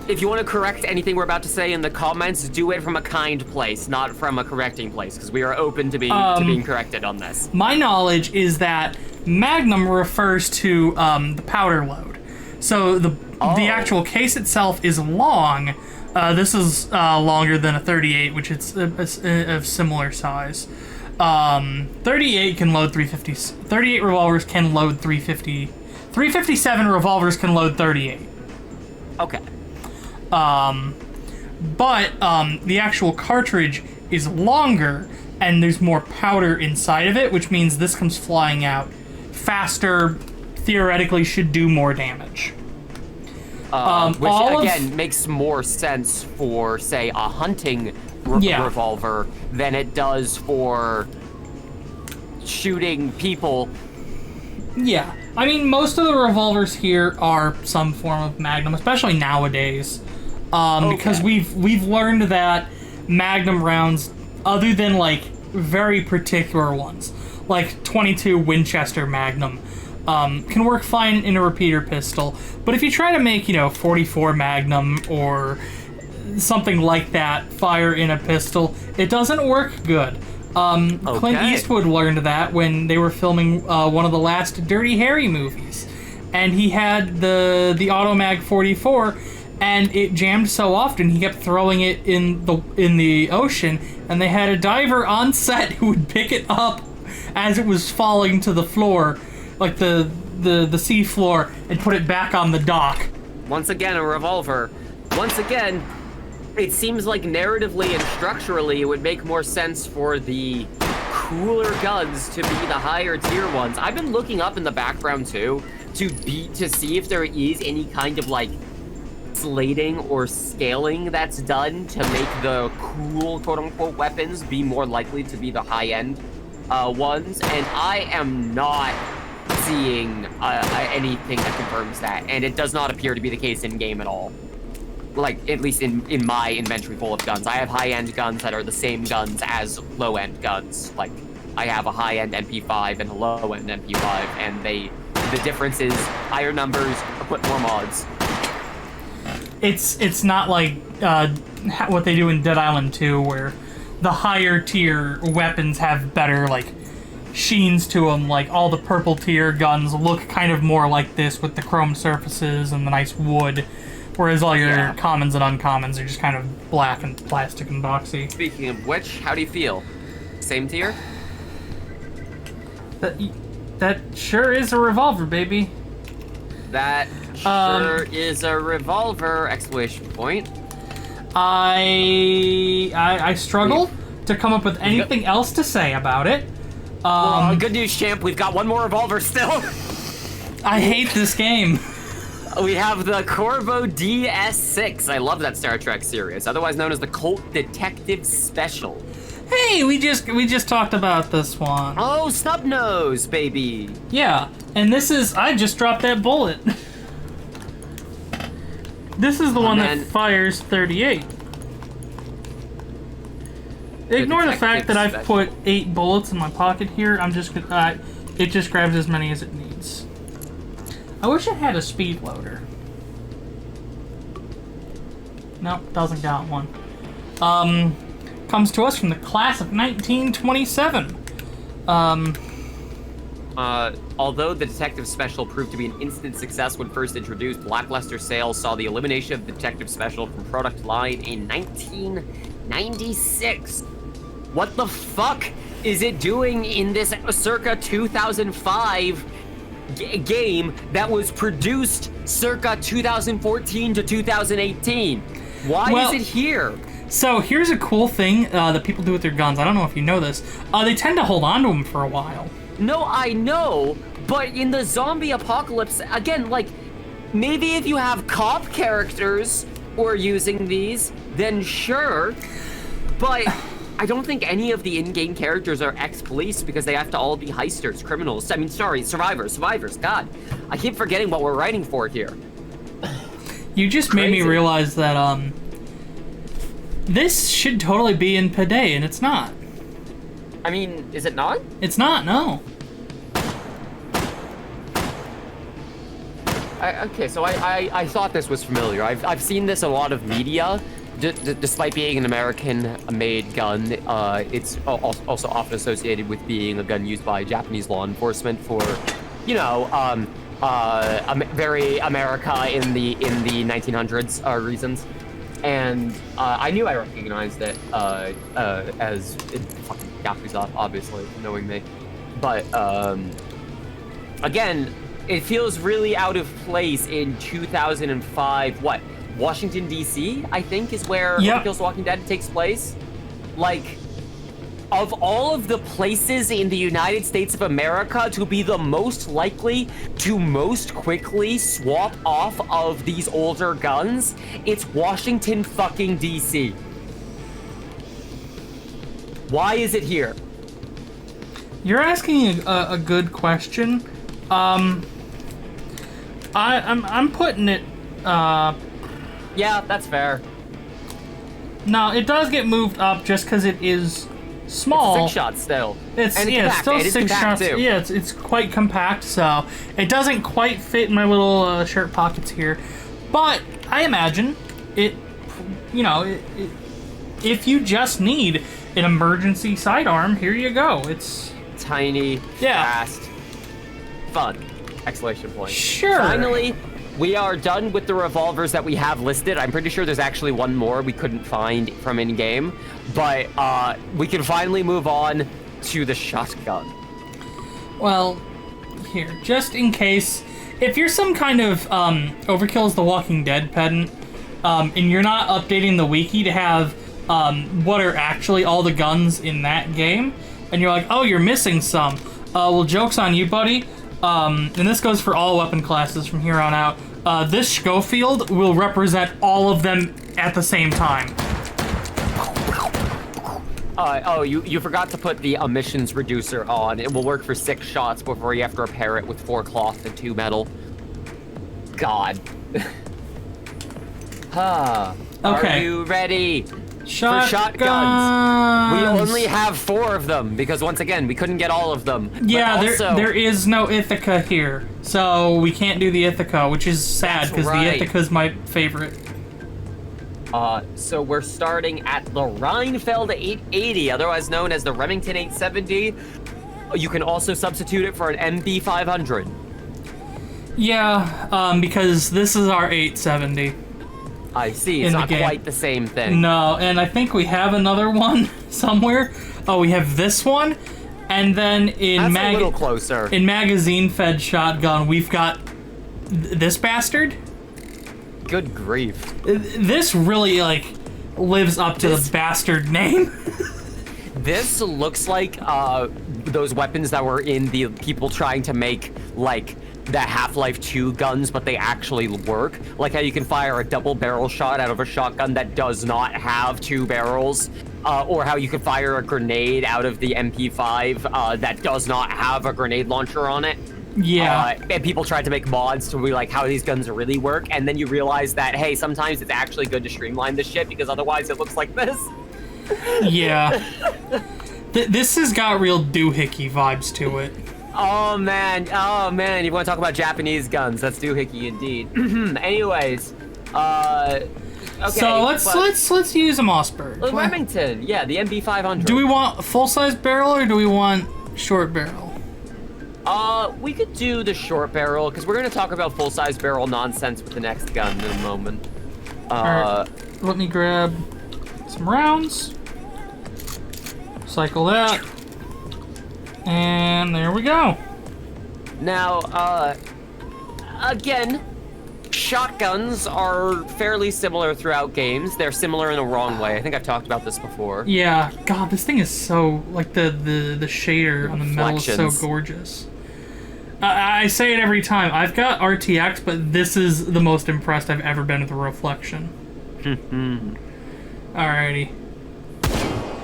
If you want to correct anything we're about to say in the comments, do it from a kind place, not from a correcting place, because we are open to being corrected on this. My knowledge is that Magnum refers to the powder load. So the actual case itself is long. This is longer than a 38, which is of similar size. 38 can load 350. 38 revolvers can load 350. 357 revolvers can load 38. Okay. But the actual cartridge is longer, and there's more powder inside of it, which means this comes flying out faster. Theoretically, should do more damage. Which again makes more sense for, say, a hunting revolver than it does for shooting people. Yeah, I mean, most of the revolvers here are some form of Magnum, especially nowadays, because we've learned that Magnum rounds, other than like very particular ones, like 22 Winchester Magnum, can work fine in a repeater pistol. But if you try to make, 44 Magnum or something like that fire in a pistol, it doesn't work good. Clint Eastwood learned that when they were filming one of the last Dirty Harry movies, and he had the Automag 44, and it jammed so often he kept throwing it in the ocean, and they had a diver on set who would pick it up as it was falling to the floor, like the sea floor, and put it back on the dock. Once again, a revolver. Once again, it seems like narratively and structurally it would make more sense for the cooler guns to be the higher tier ones. I've been looking up in the background too to see if there is any kind of like slating or scaling that's done to make the cool quote-unquote weapons be more likely to be the high-end ones, and I am not seeing anything that confirms that, and it does not appear to be the case in game at all. Like, at least in my inventory full of guns. I have high-end guns that are the same guns as low-end guns. Like, I have a high-end MP5 and a low-end MP5, and the difference is higher numbers equip more mods. It's not like what they do in Dead Island 2, where the higher tier weapons have better like sheens to them. Like all the purple tier guns look kind of more like this with the chrome surfaces and the nice wood, whereas all your commons and uncommons are just kind of black and plastic and boxy. Speaking of which, how do you feel? Same tier? That sure is a revolver, baby. That sure is a revolver! Exclamation point. I struggle to come up with anything else to say about it. Well, good news, champ. We've got one more revolver still. I hate this game. We have the Corvo DS6. I love that Star Trek series, otherwise known as the Colt Detective Special. Hey, we just talked about this one. Oh, Snubnose, baby. Yeah, and this is, I just dropped that bullet. This is the one that fires 38. Ignore the fact that I've put 8 bullets in my pocket here. I'm just gonna, it just grabs as many as it needs. I wish it had a speed loader. Nope, doesn't got one. Comes to us from the class of 1927. Although the Detective Special proved to be an instant success when first introduced, lackluster sales saw the elimination of the Detective Special from product line in 1996. What the fuck is it doing in this circa 2005 game that was produced circa 2014 to 2018? Why is it here? So here's a cool thing that people do with their guns. I don't know if you know this. They tend to hold on to them for a while. No, I know, but in the zombie apocalypse, again, like, maybe if you have cop characters who are using these, then sure, but I don't think any of the in-game characters are ex-police because they have to all be heisters, criminals. I mean, sorry, survivors, God. I keep forgetting what we're writing for here. You just made me realize that, this should totally be in Payday, and it's not. I mean, is it not? It's not, no. Okay, so I thought this was familiar. I've seen this in a lot of media. Despite being an American-made gun, it's also often associated with being a gun used by Japanese law enforcement for, you know, very America in the 1900s reasons. and I knew I recognized it as it fucking Yakuza, obviously, knowing me. But again, it feels really out of place in 2005. What? Washington, D.C., I think, is where Overkill's Walking Dead takes place. Like, of all of the places in the United States of America to be the most likely to most quickly swap off of these older guns, it's Washington fucking D.C. Why is it here? You're asking a good question. I'm putting it. Yeah, that's fair. No, it does get moved up just because it is small. It's a 6-shot still. It's compact. still it is 6 shots. too. Yeah, it's quite compact, so it doesn't quite fit in my little shirt pockets here. But I imagine it. You know, if you just need an emergency sidearm, here you go. It's tiny, fast, fun! Exclamation point. Sure. Finally, we are done with the revolvers that we have listed. I'm pretty sure there's actually one more we couldn't find from in-game, but we can finally move on to the shotgun. Well, here, just in case, if you're some kind of Overkill's The Walking Dead pedant, and you're not updating the wiki to have what are actually all the guns in that game, and you're like, oh, you're missing some. Well, joke's on you, buddy. And this goes for all weapon classes from here on out. This Schofield will represent all of them at the same time. You forgot to put the emissions reducer on. It will work for 6 shots before you have to repair it with 4 cloth and 2 metal. God. Okay. Are you ready? Shotguns. For shotguns. We only have 4 of them because once again we couldn't get all of them. Yeah, also, there is no Ithaca here, so we can't do the Ithaca, which is sad because the Ithaca is my favorite. So we're starting at the Rheinfeld 880, otherwise known as the Remington 870. You can also substitute it for an MB 500. Yeah, because this is our 870. I see, it's not quite the same thing. No, and I think we have another one somewhere. Oh, we have this one, and then in That's a little closer. In magazine-fed shotgun, we've got this bastard. Good grief! This really lives up to the bastard name. This looks like those weapons that were in the people trying to make the Half-Life 2 guns, but they actually work. Like how you can fire a double barrel shot out of a shotgun that does not have 2 barrels, or how you can fire a grenade out of the MP5 that does not have a grenade launcher on it. Yeah. And people tried to make mods to be like how these guns really work, and then you realize that, hey, sometimes it's actually good to streamline this shit because otherwise it looks like this. Yeah. This has got real doohickey vibes to it. Oh man, you want to talk about Japanese guns? That's doohickey indeed. Anyways, okay. So let's use a Mossberg. Remington, yeah, the MB 500. Do we want full-size barrel or do we want short barrel? We could do the short barrel because we're gonna talk about full-size barrel nonsense with the next gun in a moment. Alright, let me grab some rounds. Cycle that. And there we go. Now, again, shotguns are fairly similar throughout games. They're similar in a wrong way. I think I've talked about this before. Yeah, God, this thing is so, the shader on the metal is so gorgeous. I say it every time. I've got RTX, but this is the most impressed I've ever been with the reflection. Alrighty.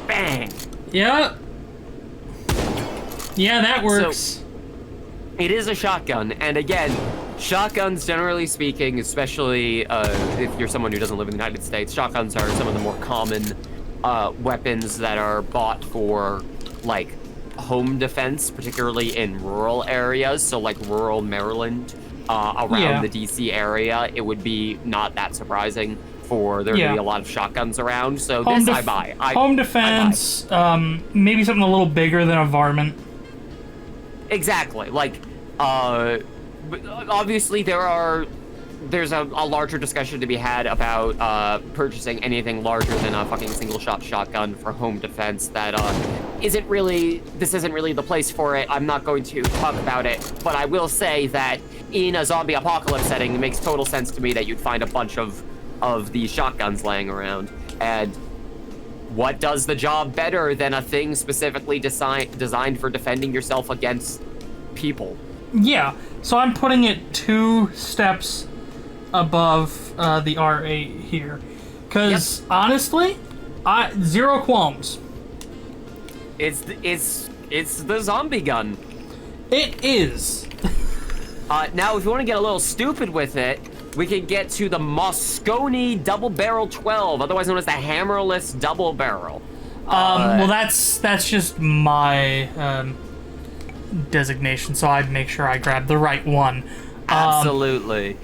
Bang! Yep. Yeah, that works. So, it is a shotgun, and again, shotguns, generally speaking, especially if you're someone who doesn't live in the United States, shotguns are some of the more common weapons that are bought for, home defense, particularly in rural areas. So, rural Maryland, around the D.C. area, it would be not that surprising for there to be a lot of shotguns around. So this I buy. Home defense, maybe something a little bigger than a varmint. Exactly. Obviously there are there's a larger discussion to be had about purchasing anything larger than a fucking single-shot shotgun for home defense that this isn't really the place for it. I'm not going to talk about it, but I will say that in a zombie apocalypse setting, it makes total sense to me that you'd find a bunch of these shotguns laying around. And what does the job better than a thing specifically designed for defending yourself against people? Yeah, so I'm putting it 2 steps above the R8 here. Because, honestly, zero qualms. It's the zombie gun. It is. Now, if you want to get a little stupid with it, we can get to the Moscone Double Barrel 12, otherwise known as the Hammerless Double Barrel. Well, that's just my designation, so I'd make sure I grab the right one. Absolutely.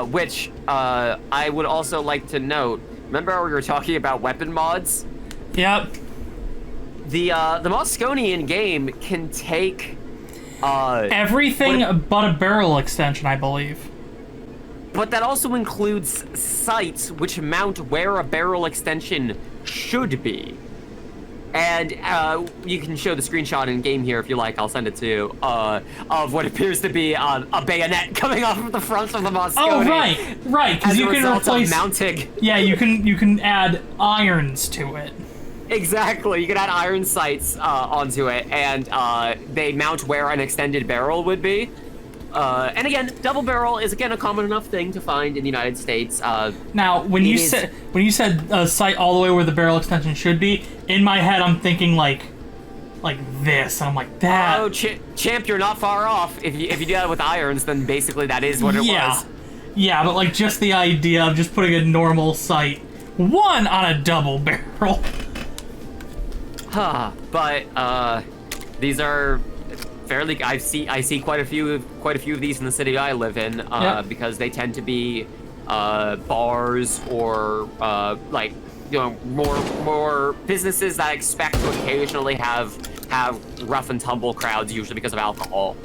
Which I would also like to note. Remember how we were talking about weapon mods? Yep. The Moscone in game can take everything but a barrel extension, I believe. But that also includes sights which mount where a barrel extension should be. And you can show the screenshot in game here if you like. I'll send it to you of what appears to be a bayonet coming off of the front of the Moscone. Oh, right. Because you can replace mounting. Yeah, you can add irons to it. Exactly. You can add iron sights onto it, and they mount where an extended barrel would be. And again, double barrel is again a common enough thing to find in the United States. Now, when you said sight all the way where the barrel extension should be, in my head I'm thinking like this, and I'm like that. Oh, champ, you're not far off. If you do that with irons, then basically that is what it was. Yeah, but like just the idea of just putting a normal sight one on a double barrel. But these are fairly. I see quite a few of these in the city I live in because they tend to be bars or like more businesses that expect to occasionally have rough and tumble crowds, usually because of alcohol.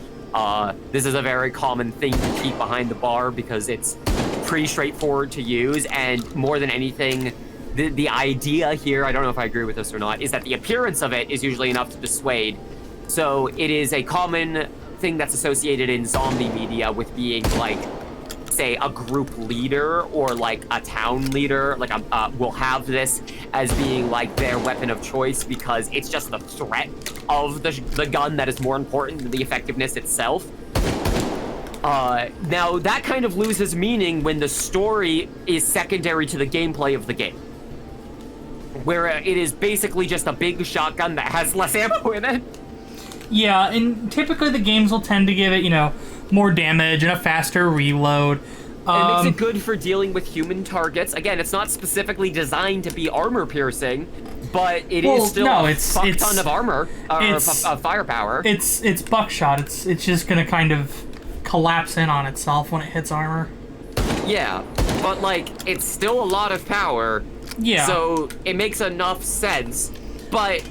This is a very common thing to keep behind the bar because it's pretty straightforward to use, and more than anything, the idea here, I don't know if I agree with this or not, is that the appearance of it is usually enough to dissuade. So it is a common thing that's associated in zombie media with being like, say, a group leader or like a town leader, like will have this as being like their weapon of choice because it's just the threat of the gun that is more important than the effectiveness itself. Now that kind of loses meaning when the story is secondary to the gameplay of the game, where it is basically just a big shotgun that has less ammo in it. Yeah, and typically the games will tend to give it, more damage and a faster reload. It makes it good for dealing with human targets. Again, it's not specifically designed to be armor-piercing, but it is still a fuck ton of armor, of firepower. It's buckshot. It's just gonna kind of collapse in on itself when it hits armor. Yeah, but like, it's still a lot of power. Yeah. So it makes enough sense, but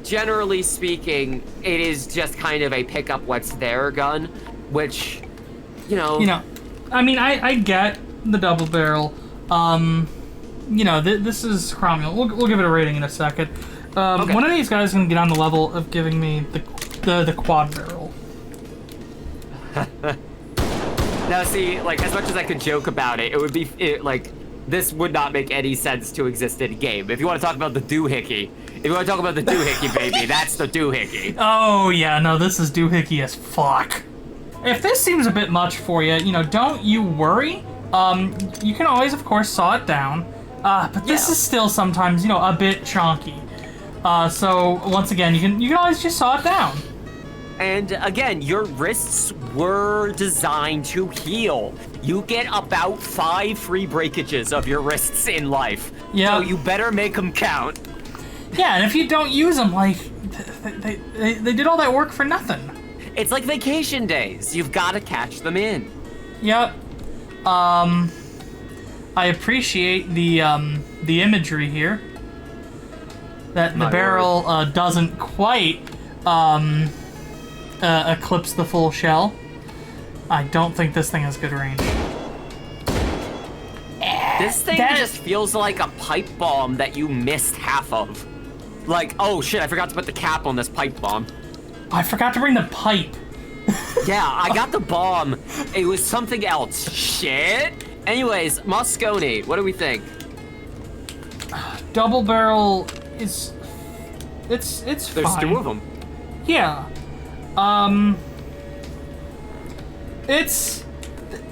generally speaking, it is just kind of a pick up what's there gun, which, I mean, I get the double barrel. This is chromium. We'll give it a rating in a second. Okay. When are these guys gonna get on the level of giving me the quad barrel? Now, see, like, as much as I could joke about it, it would be this would not make any sense to exist in a game. If you want to talk about the doohickey, baby, that's the doohickey. Oh yeah, no, this is doohickey as fuck. If this seems a bit much for you, don't you worry. You can always, of course, saw it down. But this is still sometimes, a bit chonky. So once again, you can always just saw it down. And again, your wrists were designed to heal. You get about 5 free breakages of your wrists in life. Yeah. So you better make them count. Yeah, and if you don't use them, like, they did all that work for nothing. It's like vacation days. You've got to catch them in. Yep. I appreciate the imagery here. That the barrel doesn't quite eclipse the full shell. I don't think this thing has good range. This thing just feels like a pipe bomb that you missed half of. Like, oh shit, I forgot to put the cap on this pipe bomb. I forgot to bring the pipe. Yeah, I got the bomb. It was something else. Shit. Anyways, Moscone, what do we think? Double barrel is... It's There's fine. 2 of them. Yeah. It's...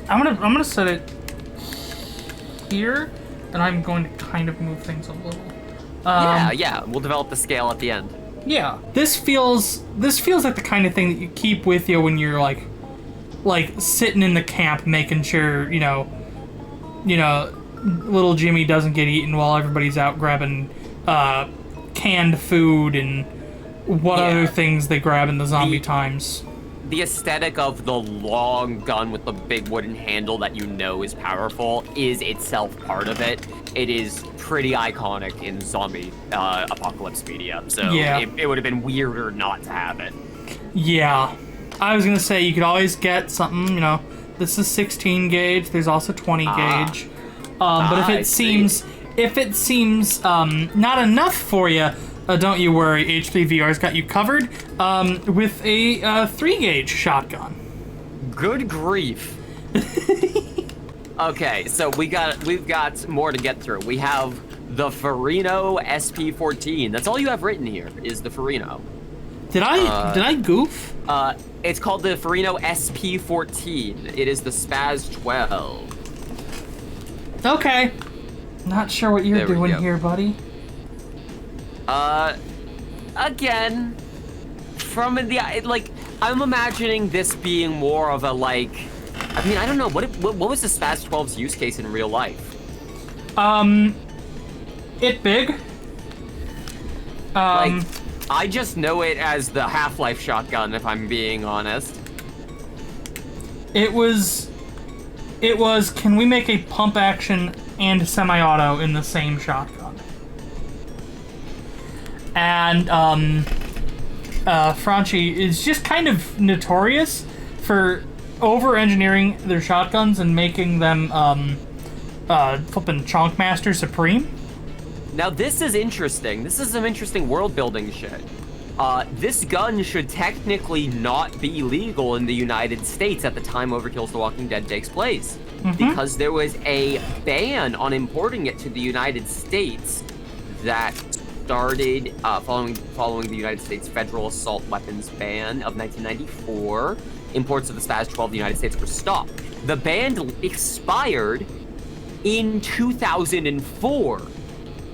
I'm gonna set it here, and I'm going to kind of move things a little. Yeah, we'll develop the scale at the end. Yeah. This feels like the kind of thing that you keep with you when you're like sitting in the camp making sure, you know, little Jimmy doesn't get eaten while everybody's out grabbing canned food and what other things they grab in the zombie times. The aesthetic of the long gun with the big wooden handle that you know is powerful is itself part of it. It is pretty iconic in zombie apocalypse media, so it would have been weirder not to have it. Yeah. I was gonna say you could always get something, you know, this is 16 gauge, there's also 20 gauge. But if it seems not enough for you, don't you worry, H3VR's got you covered with a 3 gauge shotgun. Good grief. Okay, so we've got more to get through. We have the Farino SP14. That's all you have written here is the Farino. Did I goof? It's called the Farino SP14. It is the Spaz 12. Okay. Not sure what you're doing here, buddy. Again, from the I'm imagining this being more of a I mean, I don't know what was the Spaz 12's use case in real life. It big. I just know it as the Half-Life shotgun, if I'm being honest. It was, can we make a pump action and semi-auto in the same shotgun? And, Franchi is just kind of notorious for over-engineering their shotguns and making them, flippin' Chonkmaster Supreme. Now, this is interesting. This is some interesting world-building shit. This gun should technically not be legal in the United States at the time Overkill's The Walking Dead takes place. Because there was a ban on importing it to the United States that started following the United States federal assault weapons ban of 1994. Imports of the Spaz 12 in the United States were stopped. The ban expired in 2004.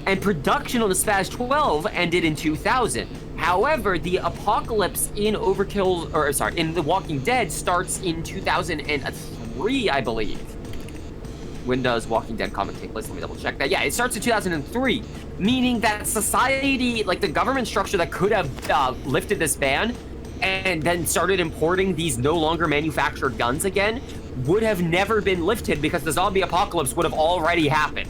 And production on the Spaz 12 ended in 2000. However, the apocalypse in in The Walking Dead starts in 2003, I believe. When does Walking Dead comic take place? Let me double check that. Yeah, it starts in 2003, meaning that society, the government structure that could have lifted this ban and then started importing these no longer manufactured guns again, would have never been lifted because the zombie apocalypse would have already happened.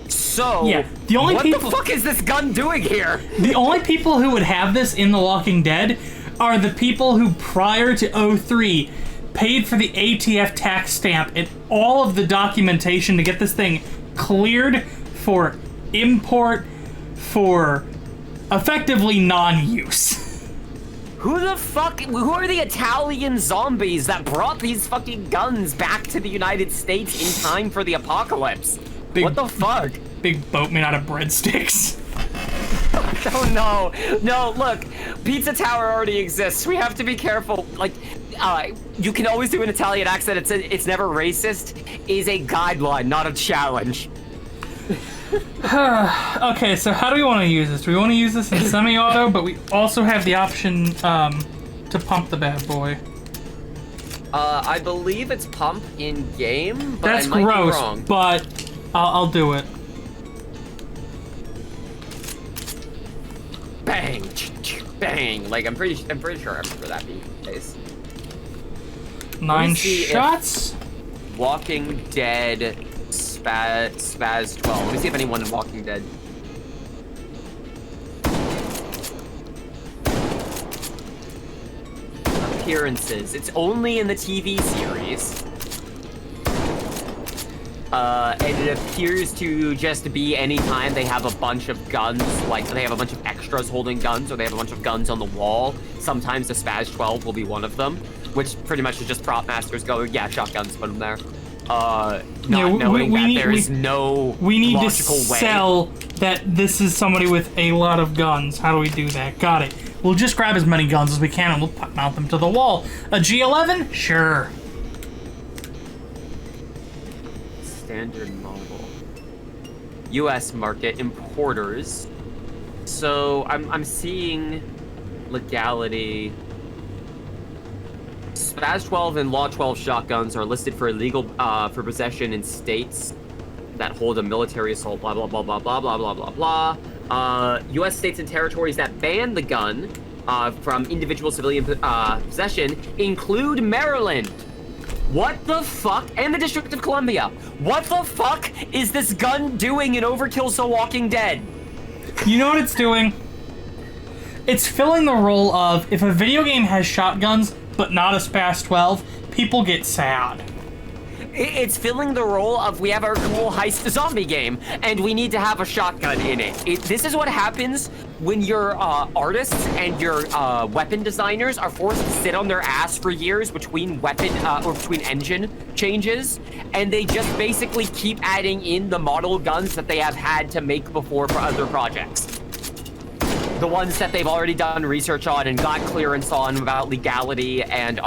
So, what the fuck is this gun doing here? The only people who would have this in The Walking Dead are the people who, prior to 03, paid for the ATF tax stamp and all of the documentation to get this thing cleared for import for effectively non-use. Who are the Italian zombies that brought these fucking guns back to the United States in time for the apocalypse? What the fuck? Big boat made out of breadsticks. Oh no. No, look. Pizza Tower already exists. We have to be careful. You can always do an Italian accent. It's never racist. Is a guideline, not a challenge. Okay, so how do we want to use this? Do we want to use this in semi-auto, but we also have the option to pump the bad boy? I believe it's pump in game, but that's I might gross, be wrong. But I'll do it. Bang, bang! I'm pretty sure I remember that being the case. 9 shots. Walking Dead Spaz 12. Let me see if anyone in Walking Dead. Appearances. It's only in the TV series. And it appears to just be anytime they have a bunch of guns, like they have a bunch of extras holding guns, or they have a bunch of guns on the wall. Sometimes the Spaz 12 will be one of them, which pretty much is just prop masters going, yeah, shotguns, put them there. Knowing that there is no we need logical to way. sell that this is somebody with a lot of guns. How do we do that? Got it. We'll just grab as many guns as we can and we'll mount them to the wall. A G11? Sure. Standard model. U.S. market importers. So I'm seeing legality. Spaz 12 and Law 12 shotguns are listed for illegal for possession in states that hold a military assault. Blah blah blah blah blah blah blah blah blah. U.S. states and territories that ban the gun from individual civilian possession include Maryland. What the fuck? And the District of Columbia. What the fuck is this gun doing in Overkill's The Walking Dead? You know what it's doing? It's filling the role of, if a video game has shotguns, but not a Spaz 12, people get sad. It's filling the role of, we have our cool heist zombie game, and we need to have a shotgun in it. This is what happens when your artists and your weapon designers are forced to sit on their ass for years between weapon or between engine changes, and they just basically keep adding in the model guns that they have had to make before for other projects. The ones that they've already done research on and got clearance on about legality and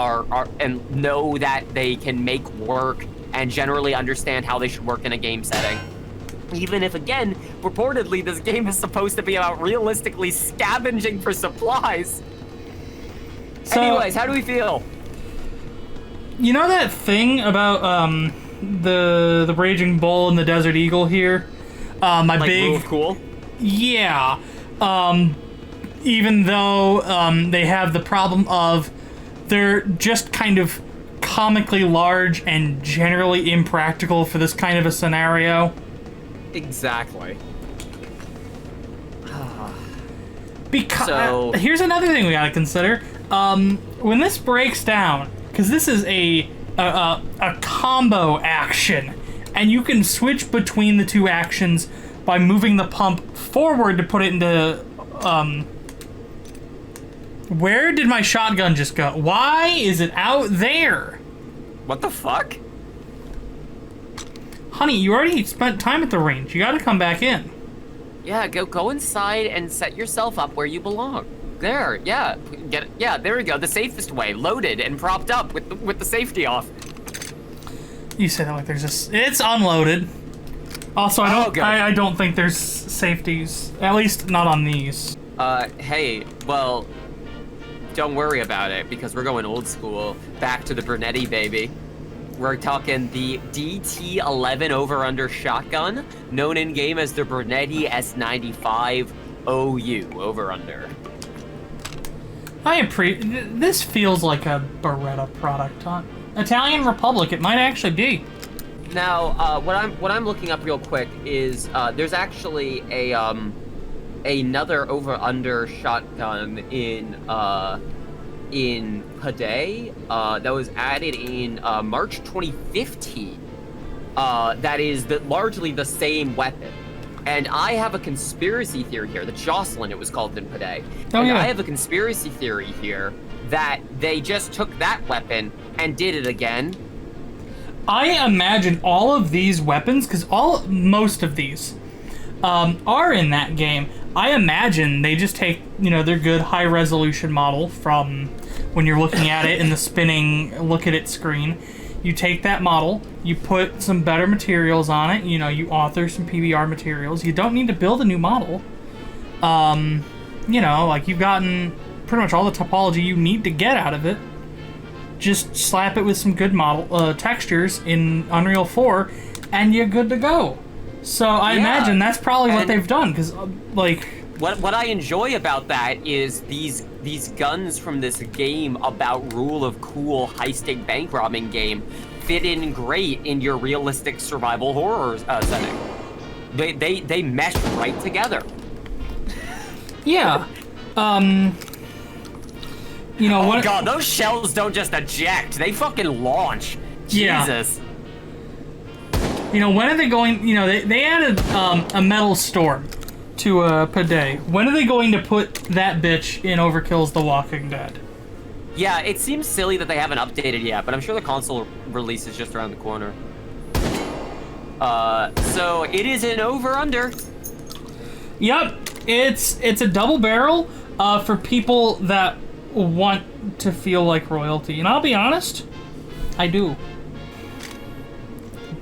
and know that they can make work and generally understand how they should work in a game setting. Even if, again, reportedly this game is supposed to be about realistically scavenging for supplies. So, anyways, how do we feel? You know that thing about the Raging Bull and the Desert Eagle here? My like big... Rule of Cool? Yeah. Even though they have the problem of they're just kind of comically large and generally impractical for this kind of a scenario. Exactly. Because here's another thing we gotta consider. When this breaks down, because this is a combo action, and you can switch between the two actions by moving the pump forward to put it into where did my shotgun just go? Why is it out there? What the fuck? Honey, you already spent time at the range. You gotta come back in. Yeah, go inside and set yourself up where you belong. There, yeah, there we go. The safest way, loaded and propped up with the safety off. You said it like there's just it's unloaded. Also, I don't think there's safeties, at least not on these. Hey, well, don't worry about it, because we're going old school. Back to the Brunetti, baby. We're talking the DT-11 over-under shotgun, known in-game as the Brunetti S95 OU over-under. This feels like a Beretta product, huh? Italian Republic, it might actually be. Now, what I'm looking up real quick is there's actually a another over/under shotgun in Paday that was added in March 2015. That is largely the same weapon. And I have a conspiracy theory here. The Jocelyn, it was called in Paday. Oh, yeah. I have a conspiracy theory here that they just took that weapon and did it again. I imagine all of these weapons, because most of these are in that game. I imagine they just take, their good high-resolution model from when you're looking at it in the spinning look-at-it screen. You take that model, you put some better materials on it, you author some PBR materials. You don't need to build a new model. Like you've gotten pretty much all the topology you need to get out of it. Just slap it with some good model textures in Unreal 4, and you're good to go. So I imagine that's probably what they've done, because what I enjoy about that is these guns from this game about rule of cool heisting bank robbing game fit in great in your realistic survival horror setting. They mesh right together. Yeah. Oh god, those shells don't just eject, they fucking launch. Jesus. You know, when are they going? You know, they added a metal storm to Payday. When are they going to put that bitch in Overkill's The Walking Dead? Yeah, it seems silly that they haven't updated yet, but I'm sure the console release is just around the corner. So it is an over-under. Yep, it's a double barrel for people that want to feel like royalty. And I'll be honest, I do.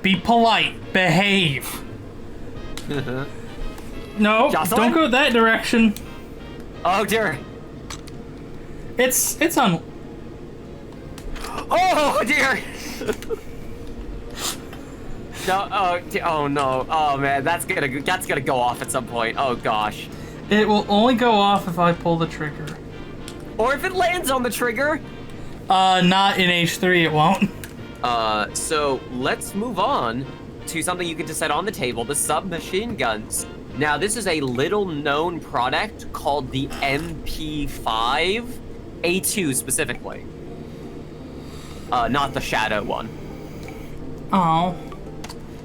Be polite. Behave. No, Jocelyn? don't go that direction. Oh dear. It's on. Oh dear. No. Oh no. Oh man, that's gonna go off at some point. Oh gosh. It will only go off if I pull the trigger. Or if it lands on the trigger. Not in H3, it won't. So let's move on to something you can just set on the table, the submachine guns. Now, this is a little-known product called the MP5, A2 specifically. Not the Shadow one. Oh.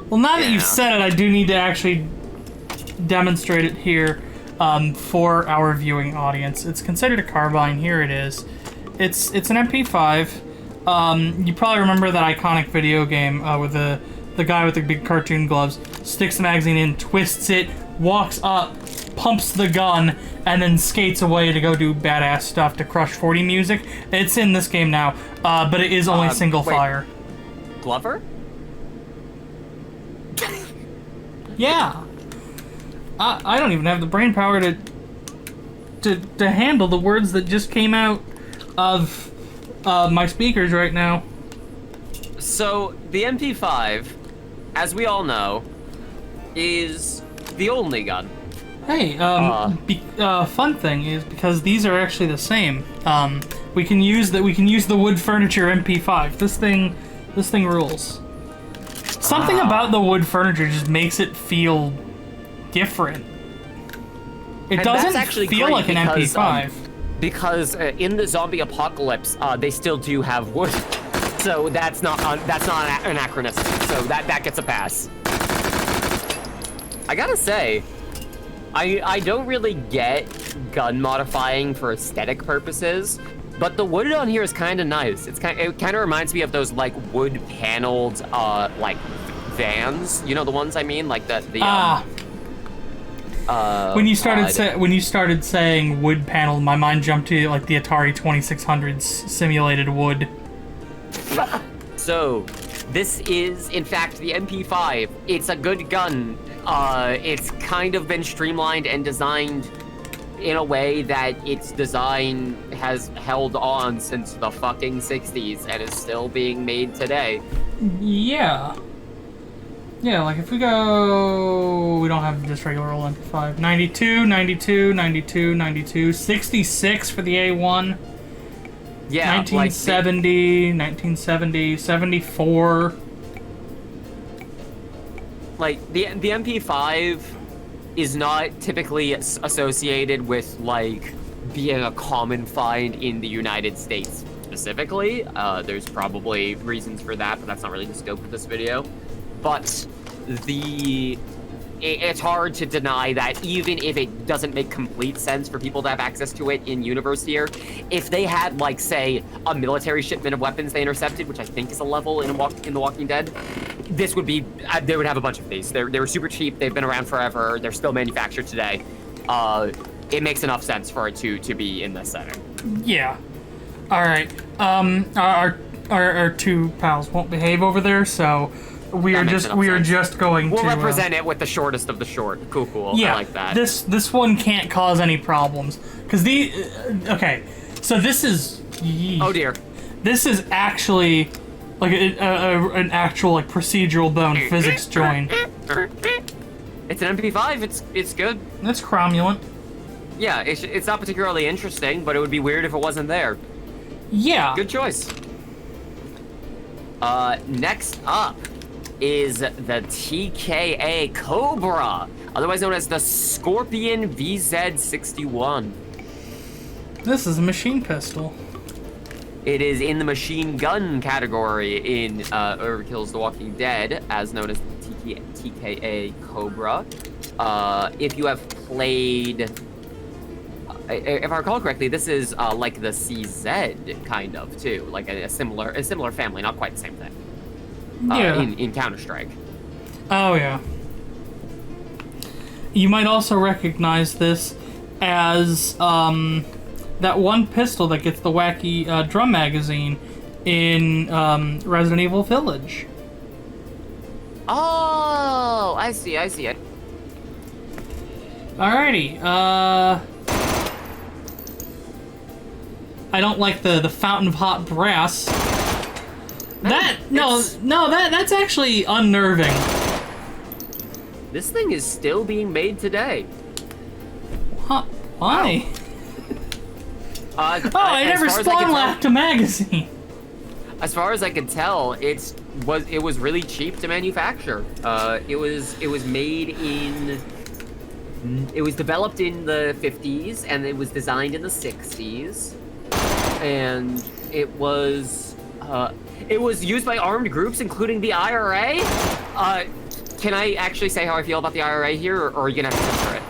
Well, now that Yeah. you've said it, I do need to actually demonstrate it here for our viewing audience. It's considered a carbine. Here it is. It's an MP5. You probably remember that iconic video game with the guy with the big cartoon gloves. Sticks the magazine in, twists it, walks up, pumps the gun, and then skates away to go do badass stuff to Crush 40 music. It's in this game now, but it is only single wait. fire. Glover? Yeah. I don't even have the brain power to handle the words that just came out of my speakers right now. So, the MP5, as we all know, is the only gun. Hey, fun thing is because these are actually the same. We can use the wood furniture MP5. This thing rules. Something about the wood furniture just makes it feel different. It doesn't actually feel like an MP5. Because in the zombie apocalypse, they still do have wood, so that's not anachronistic. So that gets a pass. I gotta say, I don't really get gun modifying for aesthetic purposes, but the wood on here is kind of nice. It kind of reminds me of those like wood paneled like vans. You know the ones I mean, like the when you started saying wood panel, my mind jumped to like the Atari 2600's simulated wood. So, this is in fact the MP5. It's a good gun. It's kind of been streamlined and designed in a way that its design has held on since the fucking 60s and is still being made today. Yeah. Yeah, like if we go... We don't have just regular old MP5. 92, 92, 92, 92, 66 for the A1. Yeah, 1970, 1970, 74. Like, the MP5 is not typically associated with, like, being a common find in the United States specifically. There's probably reasons for that, but that's not really the scope of this video. But it's hard to deny that even if it doesn't make complete sense for people to have access to it in universe here, if they had, like, say, a military shipment of weapons they intercepted, which I think is a level in The Walking Dead, this would be, they would have a bunch of these. They were super cheap, they've been around forever, they're still manufactured today. It makes enough sense for it to be in this setting. Yeah. Alright. Our two pals won't behave over there, so we are just going we'll to represent it with the shortest of the short. Cool. Yeah, I like that. This one can't cause any problems because okay, so this is oh dear. This is actually like an actual like procedural bone physics join. It's an MP5. It's good. It's cromulent. Yeah, it's not particularly interesting, but it would be weird if it wasn't there. Yeah. Good choice. Next up is the TKA Cobra, otherwise known as the Scorpion VZ61. This is a machine pistol. It is in the machine gun category in Overkill's The Walking Dead, as known as the TKA Cobra. If you have played, if I recall correctly, this is like the CZ kind of too, like a similar family, not quite the same thing. Yeah. In Counter-Strike. Oh yeah. You might also recognize this as that one pistol that gets the wacky drum magazine in Resident Evil Village. Oh, I see. Alrighty, I don't like the fountain of hot brass. That's actually unnerving. This thing is still being made today. What? Why? Wow. I never spawn lacked a magazine. As far as I can tell, it was really cheap to manufacture. It was developed in the 50s and it was designed in the 60s, and it was used by armed groups, including the IRA. Can I actually say how I feel about the IRA here, or are you gonna have to censor it?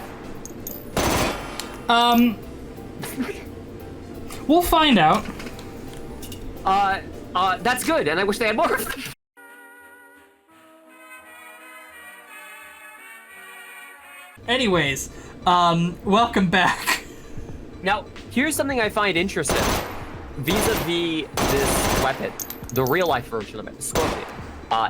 We'll find out. That's good, and I wish they had more. Anyways, welcome back. Now, here's something I find interesting vis-a-vis this weapon, the real-life version of it, Scorpion.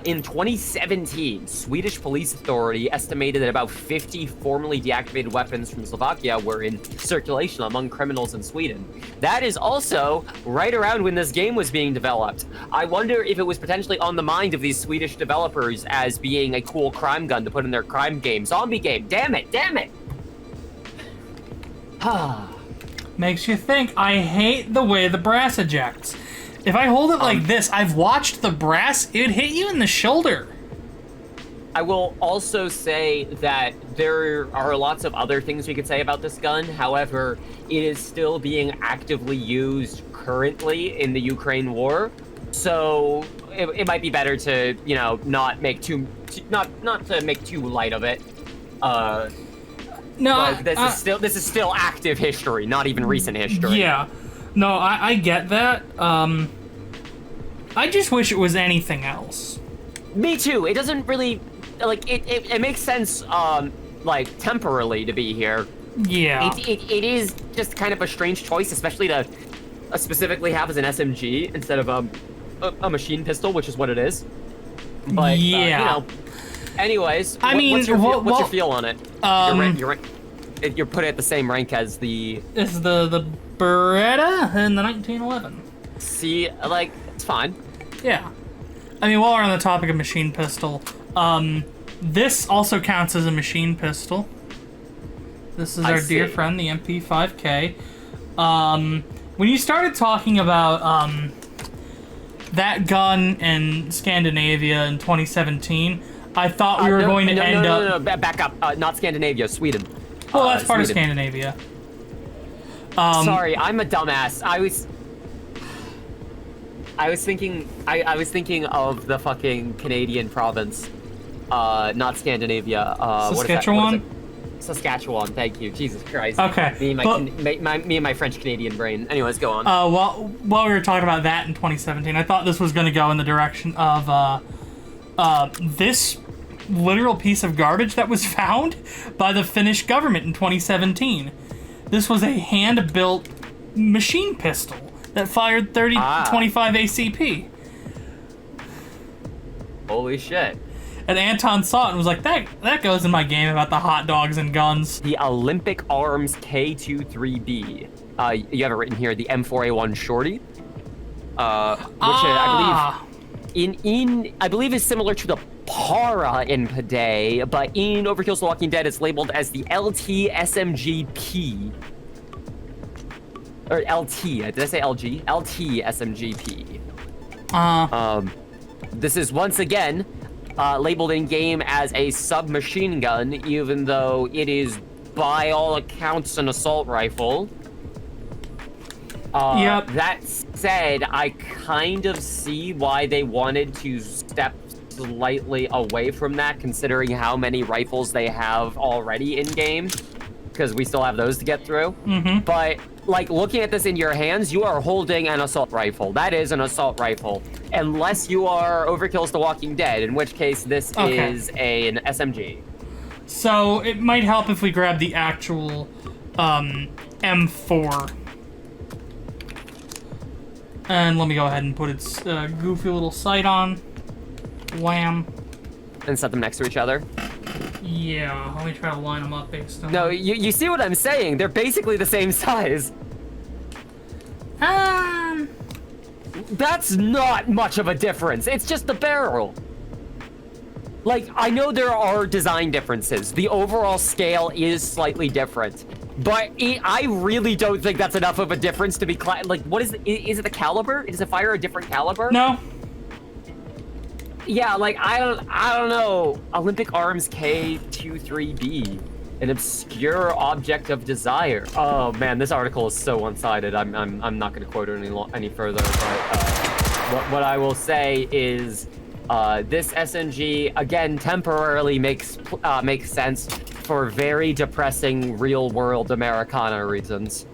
In 2017, Swedish police authority estimated that about 50 formerly deactivated weapons from Slovakia were in circulation among criminals in Sweden. That is also right around when this game was being developed. I wonder if it was potentially on the mind of these Swedish developers as being a cool crime gun to put in their crime game. Zombie game, damn it! Makes you think. I hate the way the brass ejects. If I hold it like this, I've watched the brass, it would hit you in the shoulder. I will also say that there are lots of other things we could say about this gun. However, it is still being actively used currently in the Ukraine war. So it might be better to, not make too light of it. No, this is still active history, not even recent history. Yeah. No, I get that. I just wish it was anything else. Me too. It doesn't really, it makes sense, temporarily to be here. Yeah. It is just kind of a strange choice, especially to specifically have as an SMG instead of a machine pistol, which is what it is. But, yeah. Anyways, what's your feel on it? You're put at the same rank as the... This is the Beretta in the 1911. See, it's fine. Yeah. I mean, while we're on the topic of machine pistol, this also counts as a machine pistol. This is our dear friend, the MP5K. When you started talking about that gun in Scandinavia in 2017, I thought we were going to end up... No, back up. Not Scandinavia, Sweden. Well, that's part of Scandinavia. Sorry, I'm a dumbass. I was thinking of the fucking Canadian province, not Scandinavia. Saskatchewan? Saskatchewan, thank you. Jesus Christ. Okay. Me and my French-Canadian brain. Anyways, go on. While we were talking about that in 2017, I thought this was going to go in the direction of this literal piece of garbage that was found by the Finnish government in 2017. This was a hand-built machine pistol that fired 25 ACP. Holy shit. And Anton saw it and was like, that goes in my game about the hot dogs and guns. The Olympic Arms K23B. You have it written here, the M4A1 Shorty. Which I believe is similar to the Para in Payday, but in Overkill's The Walking Dead, it's labeled as the LT SMGP. Or LT, did I say LG? LT SMGP. This is once again labeled in-game as a submachine gun, even though it is, by all accounts, an assault rifle. That said, I kind of see why they wanted to step slightly away from that, considering how many rifles they have already in game, because we still have those to get through. But like looking at this in your hands, you are holding an assault rifle. That is an assault rifle, unless you are Overkill's The Walking Dead, in which case this is an SMG. So it might help if we grab the actual M4. And let me go ahead and put its goofy little sight on. Wham. And set them next to each other. Yeah, let me try to line them up based on... No, you see what I'm saying? They're basically the same size. That's not much of a difference. It's just the barrel. Like, I know there are design differences. The overall scale is slightly different. But I really don't think that's enough of a difference to be like, what is it the caliber? Does it fire a different caliber? No. Yeah, like, I don't know. Olympic Arms K23B. An obscure object of desire. Oh man, this article is so one-sided. I'm not gonna quote it any further, but what I will say is this SMG again temporarily makes sense for very depressing real-world Americana reasons.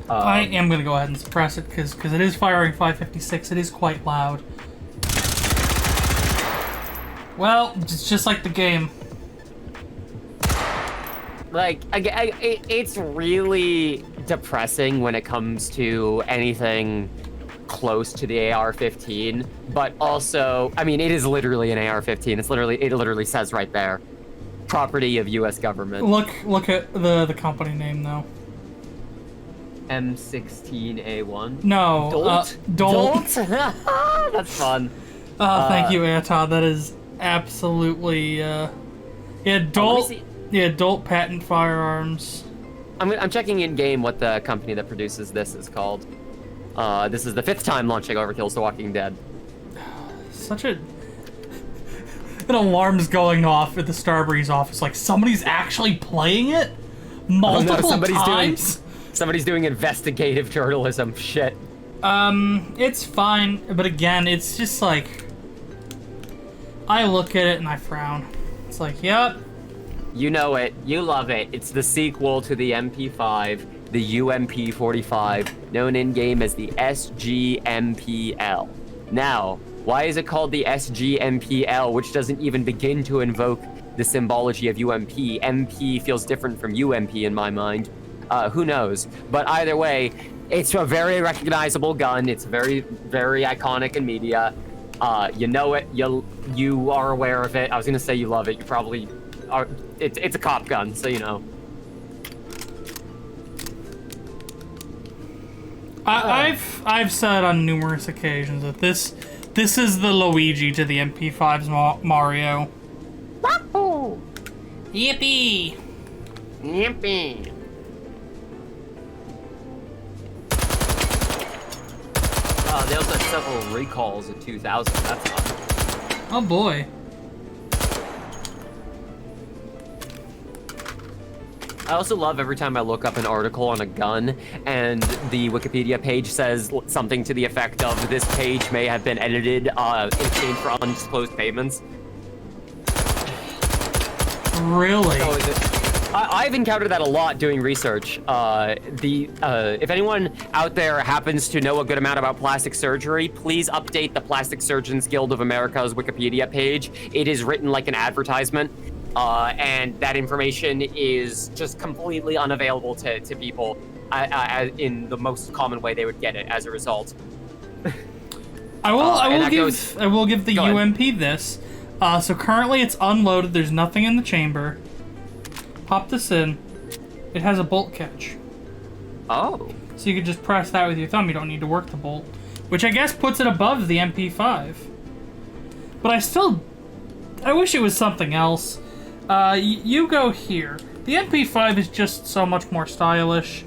I am gonna go ahead and suppress it because it is firing 556. It is quite loud. Well, it's just like the game. Like, it's really depressing when it comes to anything close to the AR-15, but also, I mean, it is literally an AR-15. It literally says right there, property of U.S. government. Look at the company name though. M16A1. No, Dolt. That's fun. Thank you, Anton. That is absolutely Dolt. Yeah, Dolt Patent Firearms. I'm checking in game what the company that produces this is called. This is the 5th time launching Overkill's The Walking Dead. Such an alarm's going off at the Starbreeze office. Like somebody's actually playing it multiple times. Somebody's doing investigative journalism. Shit. It's fine, but again, it's just like I look at it and I frown. It's like, yep. You know it. You love it. It's the sequel to the MP5, the UMP45, known in-game as the SGMPL. Now, why is it called the SGMPL, which doesn't even begin to invoke the symbology of UMP? MP feels different from UMP in my mind. Who knows? But either way, it's a very recognizable gun. It's very, very iconic in media. You know it. You are aware of it. I was gonna say you love it. You probably are. It's a cop gun, so you know. I've said on numerous occasions that this is the Luigi to the MP5's Mario. Wahoo! Yippee! Yippee! They also had several recalls in 2000. That's fun. Oh boy. I also love every time I look up an article on a gun and the Wikipedia page says something to the effect of this page may have been edited in exchange for undisclosed payments. Really? So I've encountered that a lot doing research. If anyone out there happens to know a good amount about plastic surgery, please update the Plastic Surgeons Guild of America's Wikipedia page. It is written like an advertisement. And that information is just completely unavailable to people in the most common way they would get it as a result. I will give the UMP this. So currently it's unloaded. There's nothing in the chamber. Pop this in. It has a bolt catch. Oh. So you can just press that with your thumb. You don't need to work the bolt, which I guess puts it above the MP5. But I wish it was something else. You go here. The MP5 is just so much more stylish,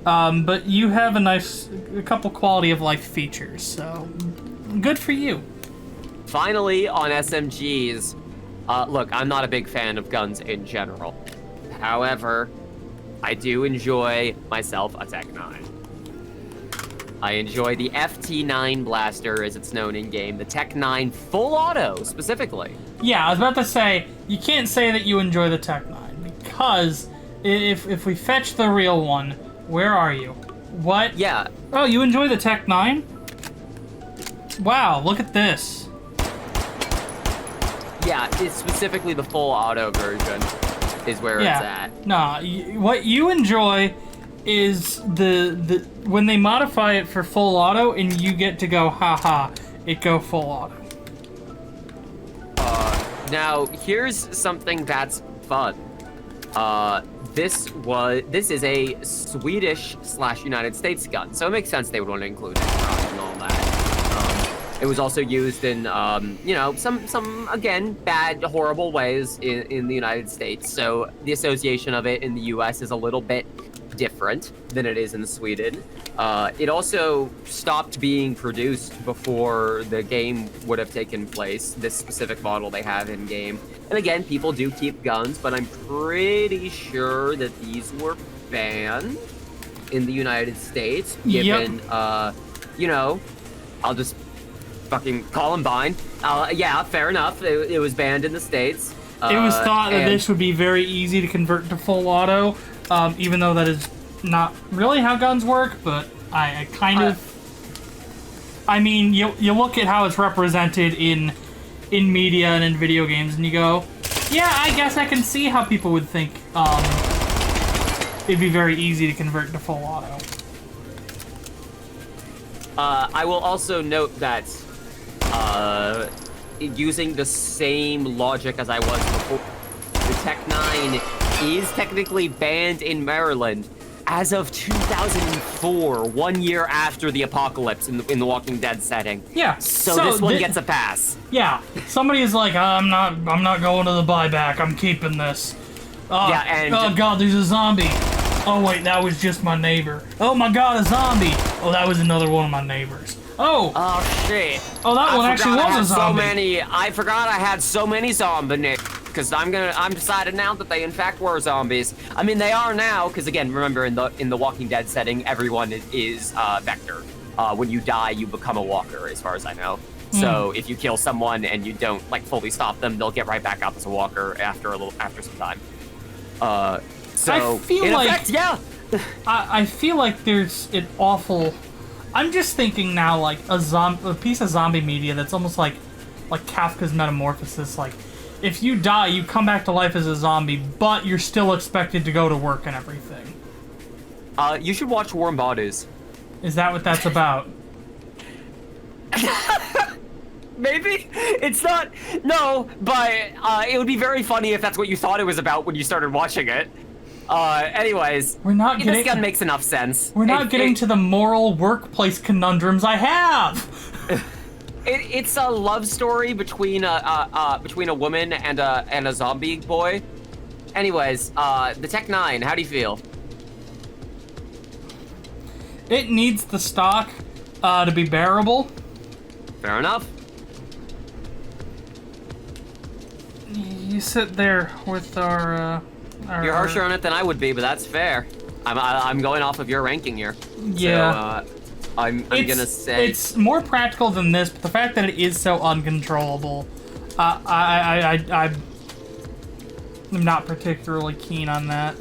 but you have a couple quality of life features, so good for you. Finally, on SMGs, look, I'm not a big fan of guns in general. However, I do enjoy myself a Tech 9. I enjoy the FT9 blaster, as it's known in game, the Tech 9 full auto specifically. Yeah, I was about to say you can't say that you enjoy the Tech 9 because if we fetch the real one, where are you? What? Yeah. Oh, you enjoy the Tech 9? Wow, look at this. Yeah, it's specifically the full auto version is where it's at. Nah, what you enjoy is the when they modify it for full auto and you get to go, haha, it go full auto. Now, here's something that's fun. This is a Swedish/United States gun, so it makes sense they would want to include it and all that. It was also used in, you know, some again bad, horrible ways in the United States. So the association of it in the U.S. is a little bit different than it is in Sweden. It also stopped being produced before the game would have taken place, this specific model they have in game. And again, people do keep guns, but I'm pretty sure that these were banned in the United States, given, you know, I'll just fucking Columbine. Yeah, fair enough. It was banned in the States. It was thought that this would be very easy to convert to full auto, even though that is not really how guns work, but I kind of... I mean, you look at how it's represented in media and in video games, and you go, yeah, I guess I can see how people would think it'd be very easy to convert to full auto. I will also note that using the same logic as I was before, the Tech 9 is technically banned in Maryland as of 2004, 1 year after the apocalypse in the Walking Dead setting. Yeah. So this one gets a pass. Yeah. Somebody is like, I'm not going to the buyback. I'm keeping this. Yeah, and oh god, there's a zombie. Oh wait, that was just my neighbor. Oh my god, a zombie. Oh, that was another one of my neighbors. Oh. Oh shit. Oh, that one actually was a zombie. I forgot I had so many zombies. Because I'm decided now that they in fact were zombies. I mean, they are now, because again, remember in the Walking Dead setting, everyone is Vector. When you die, you become a walker, as far as I know. So if you kill someone and you don't like fully stop them, they'll get right back out as a walker after some time. So I feel in like, effect, yeah. I feel like there's an awful. I'm just thinking now, like a piece of zombie media that's almost like Kafka's Metamorphosis, like. If you die, you come back to life as a zombie, but you're still expected to go to work and everything. You should watch Warm Bodies. Is that what that's about? Maybe? It's not... No, but it would be very funny if that's what you thought it was about when you started watching it. Anyways, we're not getting... This gun makes enough sense. We're not getting to the moral workplace conundrums I have! It's a love story between a woman and a zombie boy. Anyways, the Tech 9, how do you feel? It needs the stock to be bearable. Fair enough. You sit there with our You're harsher on it than I would be, but that's fair. I'm going off of your ranking here. Yeah. So, I'm gonna say it's more practical than this, but the fact that it is so uncontrollable, I'm not particularly keen on that.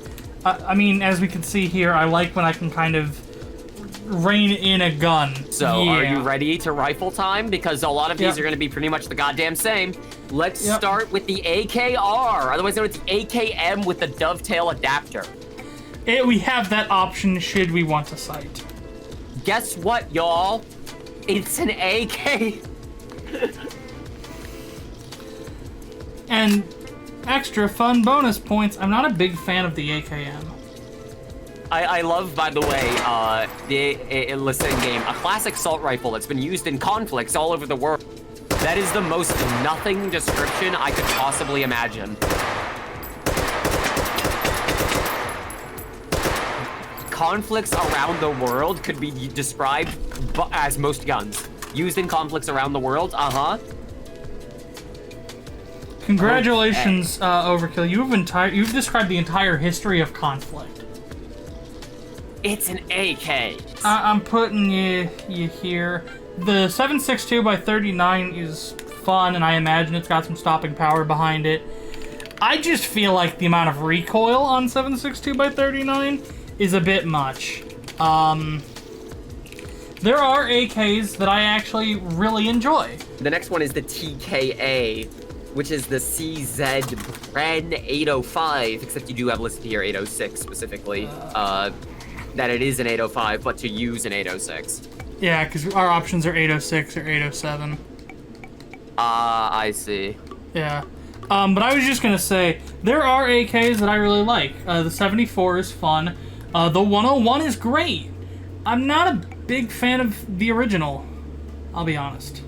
I mean, as we can see here, I like when I can kind of rein in a gun. So, Are you ready to rifle time? Because a lot of these are going to be pretty much the goddamn same. Let's start with the AKR, otherwise known as the AKM with the dovetail adapter. We have that option should we want to sight. Guess what, y'all? It's an AK. And extra fun bonus points, I'm not a big fan of the AKM. I love, by the way, the listening game, a classic assault rifle that's been used in conflicts all over the world. That is the most nothing description I could possibly imagine. Conflicts around the world could be described as most guns. Used in conflicts around the world, Congratulations, Overkill. You've described the entire history of conflict. It's an AK. I'm putting you here. The 7.62 by 39 is fun, and I imagine it's got some stopping power behind it. I just feel like the amount of recoil on 7.62 by 39 is a bit much. There are AKs that I actually really enjoy. The next one is the TKA, which is the CZ Bren 805, except you do have listed here 806 specifically, that it is an 805, but to use an 806. Yeah, because our options are 806 or 807. I see. Yeah. But I was just going to say, there are AKs that I really like. The 74 is fun. The 101 is great. I'm not a big fan of the original, I'll be honest.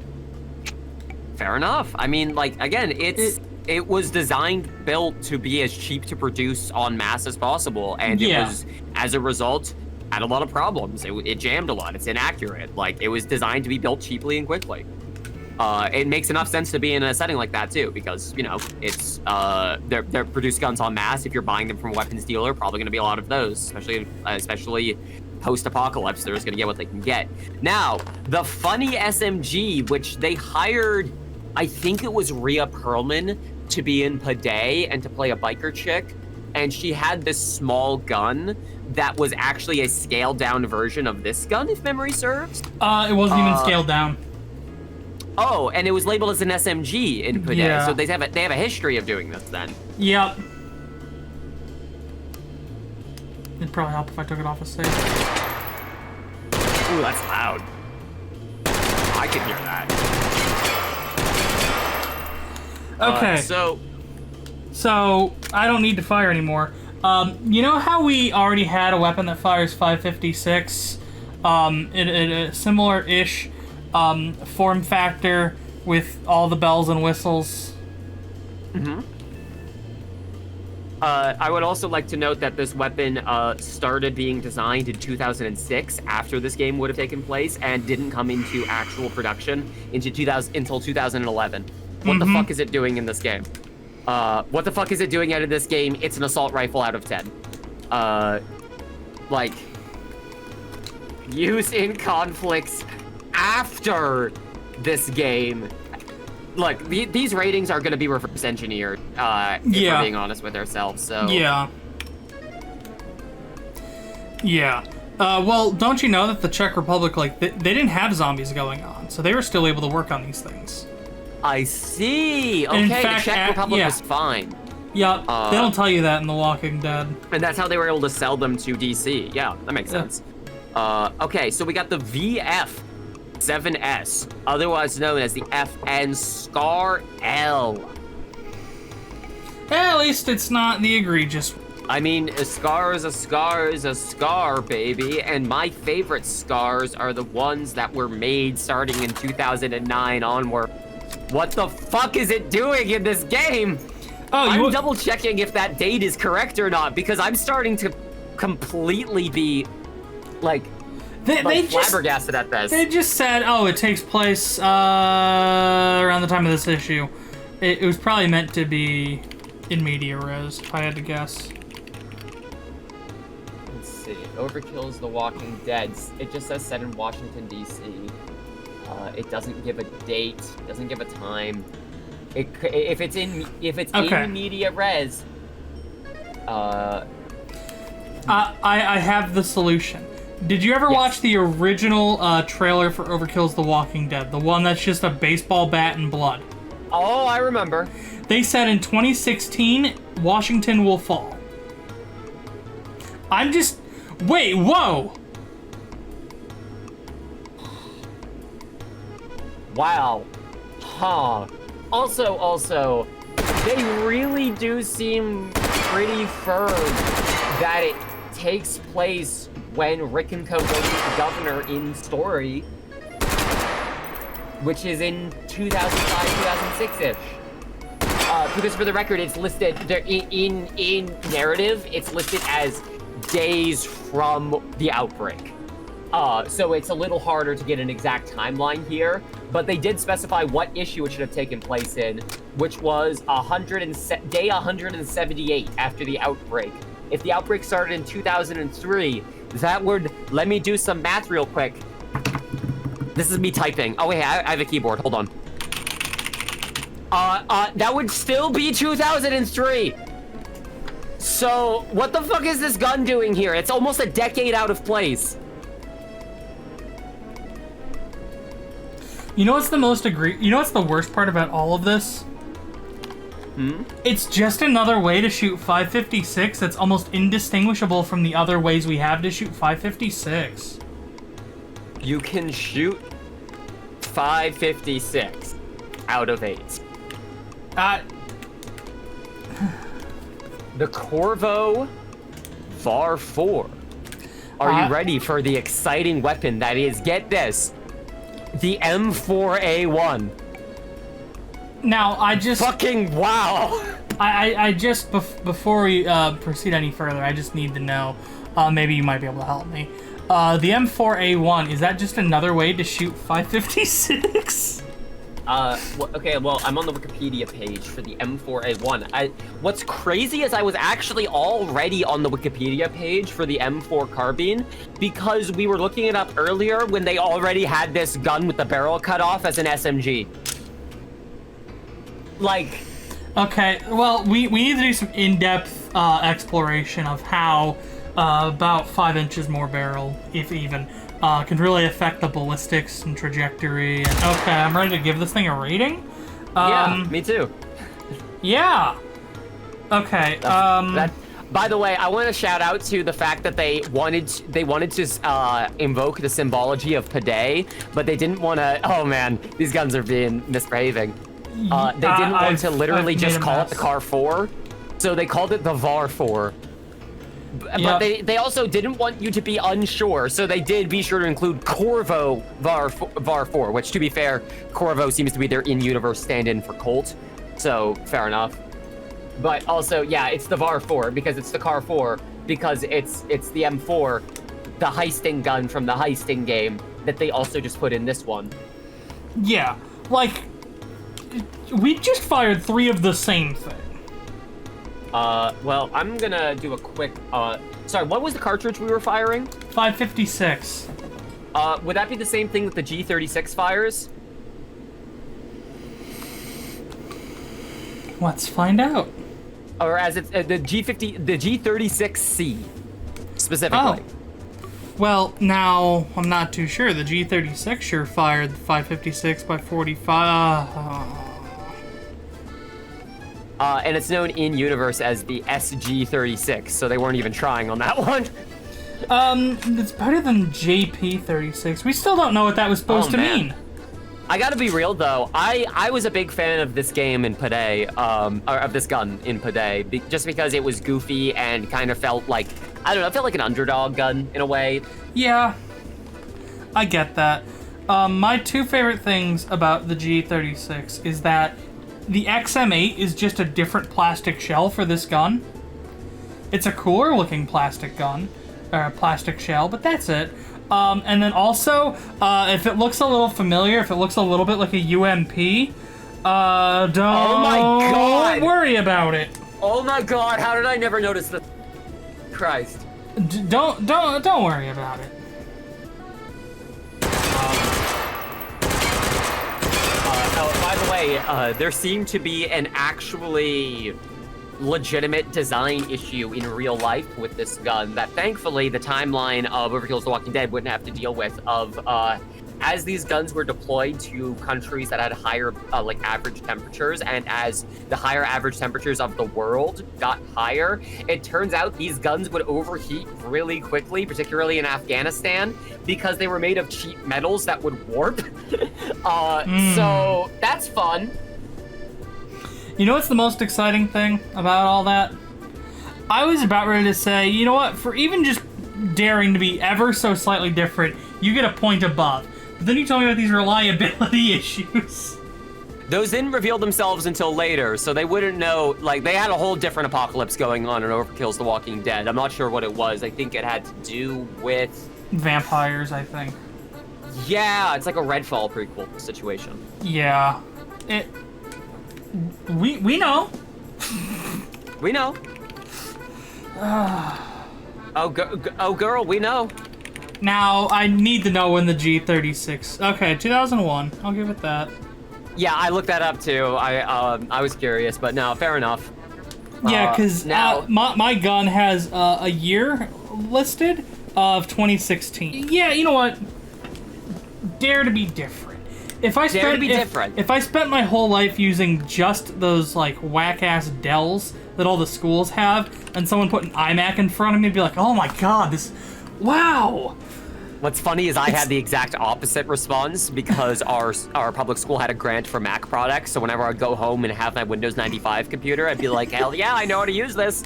Fair enough. I mean, like, again, it was designed, built to be as cheap to produce en masse as possible, and it was, as a result, had a lot of problems. It jammed a lot. It's inaccurate. Like, it was designed to be built cheaply and quickly. It makes enough sense to be in a setting like that too, because, you know, it's they're produced guns en masse. If you're buying them from a weapons dealer, probably going to be a lot of those, especially post-apocalypse. They're just going to get what they can get. Now, the funny SMG, which they hired, I think it was Rhea Perlman, to be in Paday and to play a biker chick, and she had this small gun that was actually a scaled-down version of this gun, if memory serves. It wasn't even scaled down. Oh, and it was labeled as an SMG in Paday, so they have a history of doing this then. Yep. It'd probably help if I took it off a safe. Ooh, that's loud. I can hear that. Okay. So I don't need to fire anymore. You know how we already had a weapon that fires 5.56? In a similar-ish form factor with all the bells and whistles. Mm-hmm. I would also like to note that this weapon started being designed in 2006, after this game would have taken place, and didn't come into actual production until 2011. What the fuck is it doing in this game? What the fuck is it doing out of this game? It's an assault rifle out of 10. Like, use in conflicts after this game. Like, these ratings are going to be reverse engineered, if we're being honest with ourselves, so... Yeah. Well, don't you know that the Czech Republic, like, they didn't have zombies going on, so they were still able to work on these things. I see! Okay, in fact, the Czech Republic was fine. Yep, they don't tell you that in The Walking Dead. And that's how they were able to sell them to DC. Yeah, that makes sense. Okay, so we got the VF7S, otherwise known as the FN Scar L. At least it's not the egregious. I mean, a scar is a scar is a scar, baby, and my favorite scars are the ones that were made starting in 2009 onward. What the fuck is it doing in this game? Oh, I'm double checking if that date is correct or not, because I'm starting to completely be, like, they flabbergasted at this. They just said, oh, it takes place around the time of this issue. It was probably meant to be in media res, if I had to guess. Let's see. Overkill's The Walking Dead. It just says set in Washington, D.C. It doesn't give a date. It doesn't give a time. If it's in media res. I have the solution. Did you ever watch the original trailer for Overkill's The Walking Dead? The one that's just a baseball bat and blood? Oh, I remember. They said in 2016, Washington will fall. Wait, whoa! Wow. Huh. Also, they really do seem pretty firm that it takes place when Rick and Co. go to the governor in story, which is in 2005, 2006-ish. Because for the record, it's listed in narrative. It's listed as days from the outbreak. So it's a little harder to get an exact timeline here, but they did specify what issue it should have taken place in, which was day 178 after the outbreak, If the outbreak started in 2003, that would, let me do some math real quick. This is me typing. Oh wait, I have a keyboard, hold on. That would still be 2003. So, what the fuck is this gun doing here? It's almost a decade out of place. You know what's you know what's the worst part about all of this? It's just another way to shoot 556 that's almost indistinguishable from the other ways we have to shoot 556. You can shoot 556 out of 8. The Corvo VAR 4. Are you ready for the exciting weapon that is, get this, the M4A1? Now, I just... Fucking wow! I just, before we proceed any further, I just need to know, maybe you might be able to help me. The M4A1, is that just another way to shoot 556? Okay, well, I'm on the Wikipedia page for the M4A1. What's crazy is I was actually already on the Wikipedia page for the M4 carbine because we were looking it up earlier when they already had this gun with the barrel cut off as an SMG. Like... Okay, well, we need to do some in-depth exploration of how about 5 inches more barrel, if even, can really affect the ballistics and trajectory. And, okay, I'm ready to give this thing a rating. Yeah, me too. Yeah. Okay. By the way, I want to shout out to the fact that they wanted to invoke the symbology of Payday, but they didn't want to. Oh man, these guns are being misbehaving. They didn't want to literally just call it the Car 4, so they called it the VAR 4. But they also didn't want you to be unsure, so they did be sure to include Corvo VAR 4, which, to be fair, Corvo seems to be their in-universe stand-in for Colt, so fair enough. But also, yeah, it's the VAR 4 because it's the Car 4 because it's the M4, the heisting gun from the heisting game that they also just put in this one. Yeah, like, we just fired 3 of the same thing. Well, I'm gonna do a quick, sorry, what was the cartridge we were firing? 556. Would that be the same thing that the G36 fires? Let's find out. Or as it's, the G36C, specifically. Oh. Well, now, I'm not too sure. The G36 sure fired the 556 by 45. And it's known in universe as the SG36, so they weren't even trying on that one. It's better than JP36. We still don't know what that was supposed to mean. I gotta be real though, I was a big fan of this game in Payday, or of this gun in Payday, just because it was goofy and kind of felt like, I don't know, it felt like an underdog gun in a way. Yeah, I get that. My 2 favorite things about the G36 is that the XM8 is just a different plastic shell for this gun. It's a cooler looking plastic gun, or plastic shell, but that's it. And then also, if it looks a little familiar, if it looks a little bit like a UMP, don't worry about it. Oh my god, how did I never notice this? Christ. Don't worry about it. By the way, there seemed to be an actually legitimate design issue in real life with this gun that thankfully the timeline of Overkill's The Walking Dead wouldn't have to deal with, of as these guns were deployed to countries that had higher like average temperatures, and as the higher average temperatures of the world got higher, it turns out these guns would overheat really quickly, particularly in Afghanistan, because they were made of cheap metals that would warp. So that's fun. You know what's the most exciting thing about all that? I was about ready to say, you know what, for even just daring to be ever so slightly different, you get a point above. But then you told me about these reliability issues. Those didn't reveal themselves until later, so they wouldn't know, like, they had a whole different apocalypse going on in Overkill's The Walking Dead. I'm not sure what it was. I think it had to do with... vampires, I think. Yeah, it's like a Redfall prequel situation. Yeah. We know. We know. Oh, girl, we know. Now, I need to know when the G36... Okay, 2001. I'll give it that. Yeah, I looked that up too. I was curious, but no, fair enough. Yeah, because now my gun has a year listed of 2016. Yeah, you know what? Dare to be different. If I spent my whole life using just those like whack-ass Dells that all the schools have, and someone put an iMac in front of me, I'd be like, oh my god, this... Wow! What's funny is I had the exact opposite response because our public school had a grant for Mac products. So whenever I'd go home and have my Windows 95 computer, I'd be like, hell yeah, I know how to use this.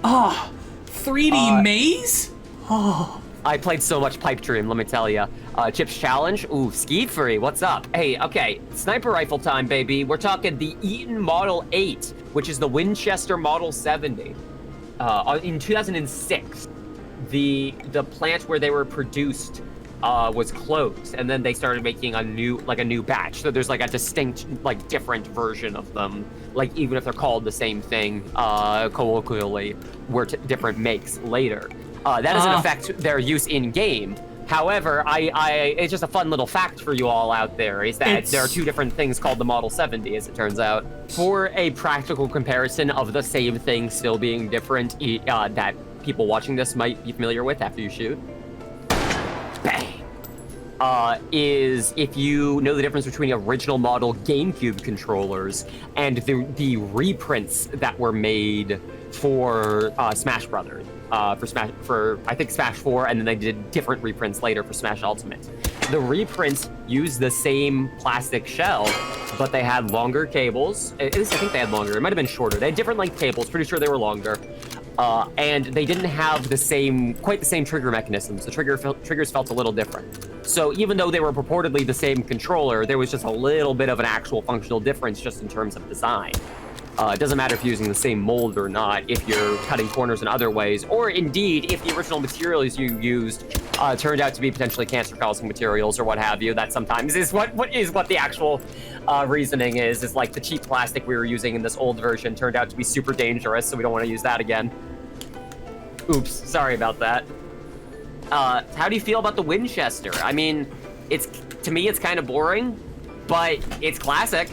Oh, 3D Maze? Oh. I played so much Pipe Dream, let me tell you. Chips Challenge, ooh, Ski Free, what's up? Hey, okay, sniper rifle time, baby. We're talking the Eaton Model 8, which is the Winchester Model 70. In 2006. The plant where they were produced was closed, and then they started making a new batch. So there's like a distinct, like different version of them. Like even if they're called the same thing, colloquially, were different makes later. That doesn't affect their use in game. However, it's just a fun little fact for you all out there is that there are two different things called the Model 70, as it turns out. For a practical comparison of the same thing still being different, that people watching this might be familiar with after you shoot, bang, is if you know the difference between original model GameCube controllers and the reprints that were made for Smash Brothers. For I think Smash 4, and then they did different reprints later for Smash Ultimate. The reprints used the same plastic shell, but they had longer cables. At least I think they had longer. It might have been shorter. They had different length cables. Pretty sure they were longer. And they didn't have quite the same trigger mechanisms. The triggers felt a little different. So even though they were purportedly the same controller, there was just a little bit of an actual functional difference just in terms of design. It doesn't matter if you're using the same mold or not, if you're cutting corners in other ways, or indeed, if the original materials you used turned out to be potentially cancer-causing materials or what have you. That sometimes is what the actual reasoning is like the cheap plastic we were using in this old version turned out to be super dangerous, so we don't want to use that again. Oops, sorry about that. How do you feel about the Winchester? I mean, to me, it's kind of boring, but it's classic.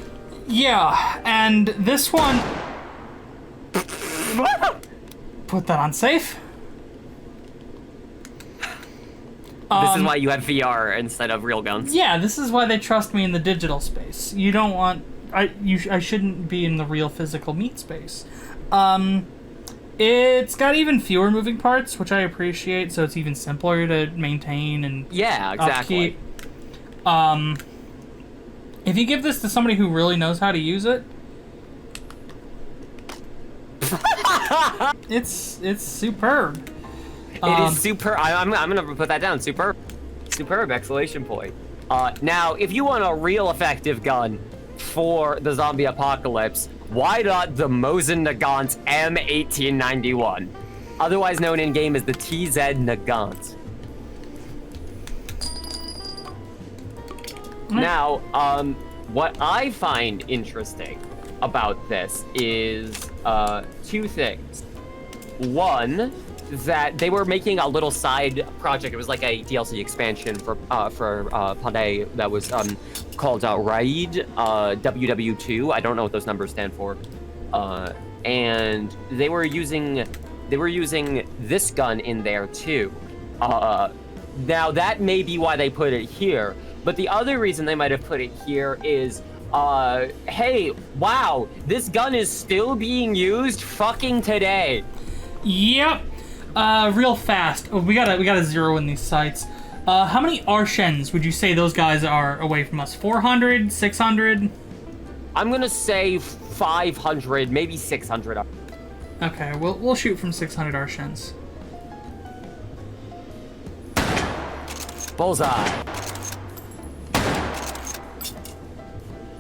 Yeah, and this one... Put that on safe. This is why you have VR instead of real guns. Yeah, this is why they trust me in the digital space. You don't want... I shouldn't be in the real physical meat space. It's got even fewer moving parts, which I appreciate, so it's even simpler to maintain and yeah, exactly. upkeep. If you give this to somebody who really knows how to use it, it's superb. It is superb. I'm gonna put that down. Superb, exclamation point. Now, if you want a real effective gun for the zombie apocalypse, why not the Mosin Nagant M1891, otherwise known in game as the TZ Nagant? Now, what I find interesting about this is two things. One, that they were making a little side project. It was like a DLC expansion for Pandai that was called Raid WW2. I don't know what those numbers stand for. And they were using this gun in there too. Now that may be why they put it here. But the other reason they might have put it here is, hey, wow, this gun is still being used fucking today. Yep. Real fast. Oh, we gotta zero in these sites. How many Arshens would you say those guys are away from us? 400, 600? I'm gonna say 500, maybe 600. Okay, we'll shoot from 600 Arshens. Bullseye.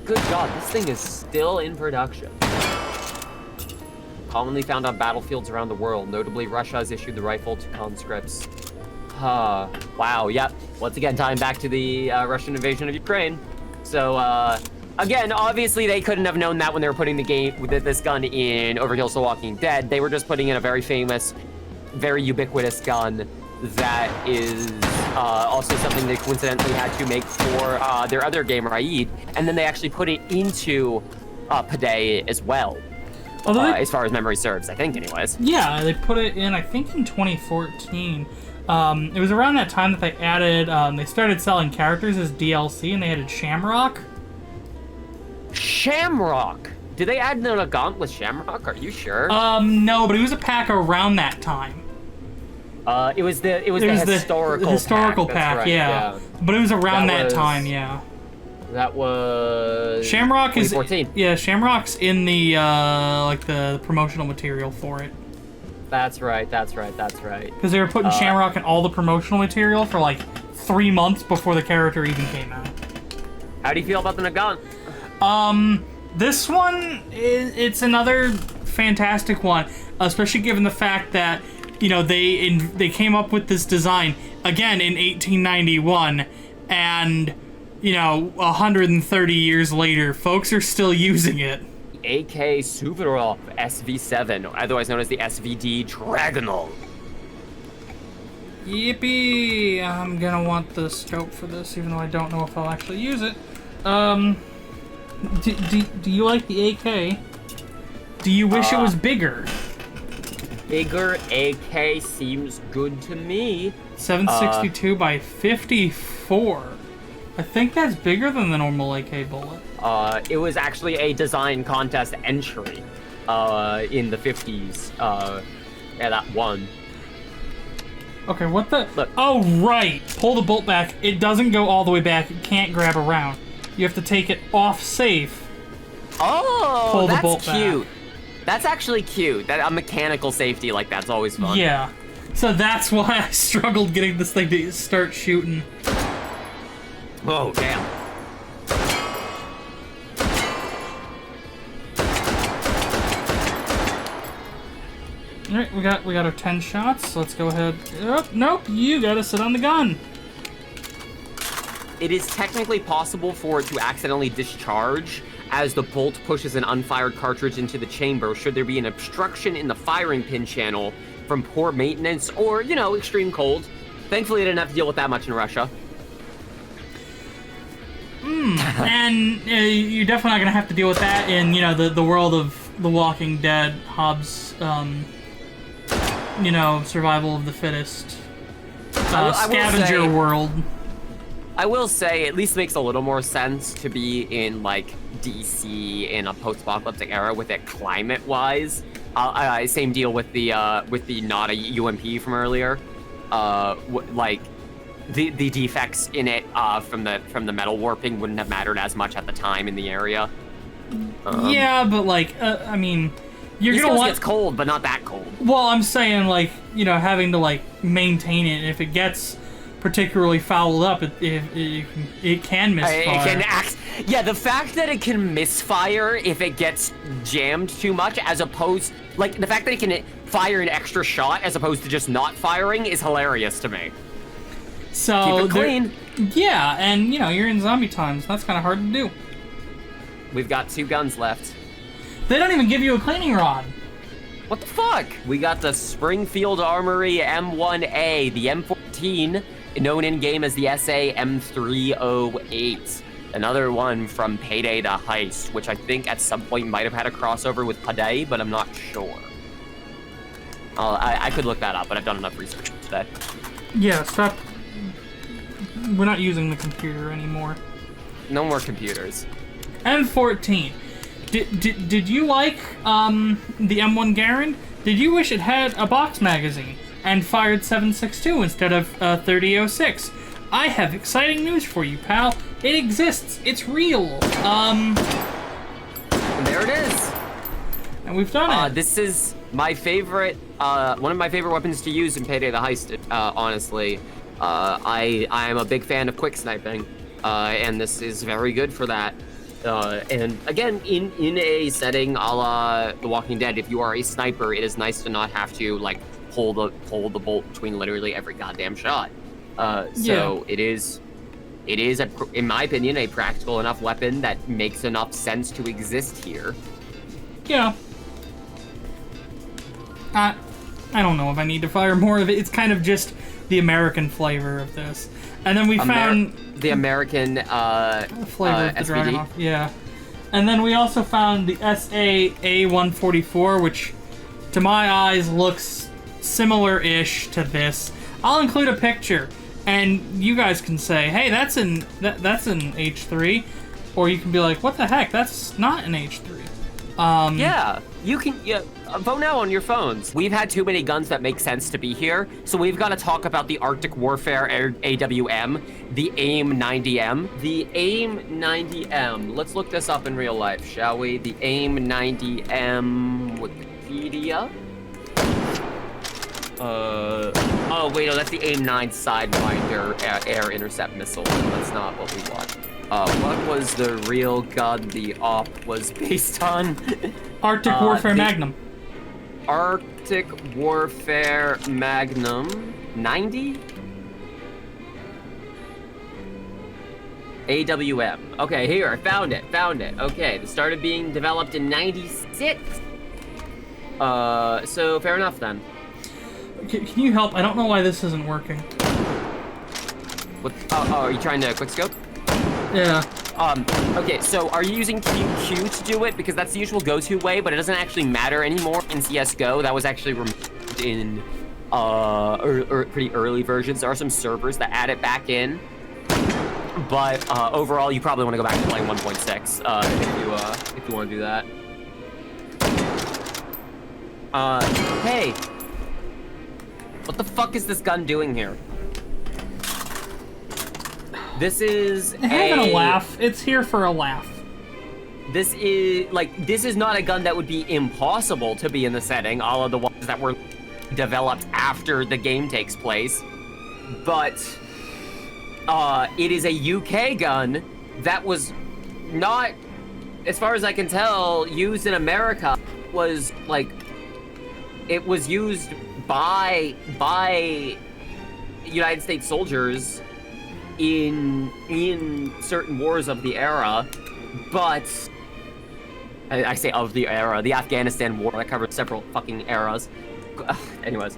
Good God, this thing is still in production. Commonly found on battlefields around the world. Notably, Russia has issued the rifle to conscripts. Wow, yep. Once again, tying back to the Russian invasion of Ukraine. So, Again, obviously they couldn't have known that when they were putting this gun in Overkill's The Walking Dead. They were just putting in a very famous, very ubiquitous gun that is also something they coincidentally had to make for their other game, Raid, and then they actually put it into Payday as well. As far as memory serves, I think, anyways. Yeah, they put it in, I think, in 2014. It was around that time that they added, they started selling characters as DLC, and they added Shamrock. Shamrock? Did they add a gaunt with Shamrock? Are you sure? No, but it was a pack around that time. It was the historical pack. Right, yeah. But it was around that time, yeah. That was Shamrock 2014. Yeah, Shamrock's in the the promotional material for it. That's right. Because they were putting Shamrock in all the promotional material for like 3 months before the character even came out. How do you feel about the Nagant? This one it's another fantastic one, especially given the fact that they came up with this design again in 1891, and 130 years later, folks are still using it. AK Suvorov SV7, otherwise known as the SVD Dragonal. Yippee! I'm gonna want the scope for this, even though I don't know if I'll actually use it. Do you like the AK? Do you wish it was bigger? Bigger AK seems good to me. 762 by 54. I think that's bigger than the normal AK bullet. It was actually a design contest entry in the 50s. Yeah, that won. Okay, what the? Look. Oh, right. Pull the bolt back. It doesn't go all the way back. It can't grab around. You have to take it off safe. Oh, pull the that's bolt cute. Back. That's actually cute. That a mechanical safety like that's always fun. Yeah. So that's why I struggled getting this thing to start shooting. Oh, damn. Alright, we got our 10 shots. Let's go ahead. Oh, nope, you gotta sit on the gun. It is technically possible for it to accidentally discharge as the bolt pushes an unfired cartridge into the chamber should there be an obstruction in the firing pin channel from poor maintenance or, extreme cold. Thankfully, I didn't have to deal with that much in Russia. And you're definitely not gonna have to deal with that in, the world of The Walking Dead, Hobbs, survival of the fittest, scavenger world. I will say, it at least makes a little more sense to be in, DC in a post-apocalyptic era with it climate-wise. Same deal with the not a UMP from earlier. The defects in it from the metal warping wouldn't have mattered as much at the time in the area. Yeah, but you're gonna want. It's cold, but not that cold. Well, I'm saying having to maintain it. And if it gets particularly fouled up, it can misfire. The fact that it can misfire if it gets jammed too much, as opposed the fact that it can fire an extra shot as opposed to just not firing is hilarious to me. So keep it clean. Yeah, and you're in zombie times. That's kind of hard to do. We've got 2 guns left. They don't even give you a cleaning rod. What the fuck? We got the Springfield Armory M1A, the M14, known in-game as the SA M308. Another one from Payday the Heist, which I think at some point might have had a crossover with Payday, but I'm not sure. I could look that up, but I've done enough research today. Yeah, stop. We're not using the computer anymore. No more computers. M14. Did you like the M1 Garand? Did you wish it had a box magazine and fired 7.62 instead of 30.06? I have exciting news for you, pal. It exists. It's real. And there it is. And we've done it. This is my favorite, one of my favorite weapons to use in Payday the Heist, honestly. I am a big fan of quick sniping, and this is very good for that. And again, in a setting a la The Walking Dead, if you are a sniper, it is nice to not have to hold the bolt between literally every goddamn shot. So it is It is, in my opinion, a practical enough weapon that makes enough sense to exist here. Yeah. I don't know if I need to fire more of it. It's kind of just the American flavor of this. And then we found... The American flavor of the SPD? Dragunov. Yeah. And then we also found the SA-A144, which, to my eyes, looks similar-ish to this. I'll include a picture, and you guys can say, hey, that's an H3. Or you can be like, what the heck, that's not an H3. Yeah, you can vote now on your phones. We've had too many guns that make sense to be here, so we've got to talk about the Arctic Warfare AWM, the AIM-90M. The AIM-90M, let's look this up in real life, shall we? The AIM-90M Wikipedia. Oh wait, no, that's the AIM-9 Sidewinder air intercept missile. That's not what we want. What was the real gun the op was based on? Arctic Warfare Magnum. Arctic Warfare Magnum 90? AWM. Okay, here, I found it. Okay, it started being developed in 96. So fair enough then. Can you help? I don't know why this isn't working. What? Oh, are you trying to quickscope? Yeah. Okay, so are you using QQ to do it? Because that's the usual go-to way, but it doesn't actually matter anymore in CSGO. That was actually removed in, pretty early versions. There are some servers that add it back in. But, overall, you probably want to go back to playing 1.6, if you want to do that. Hey! What the fuck is this gun doing here? This is having a laugh. It's here for a laugh. This is not a gun that would be impossible to be in the setting, all of the ones that were developed after the game takes place. But, it is a UK gun that was not, as far as I can tell, used in America. Was, it was used by United States soldiers in certain wars of the era, but I say of the era, the Afghanistan war that covered several fucking eras. Anyways,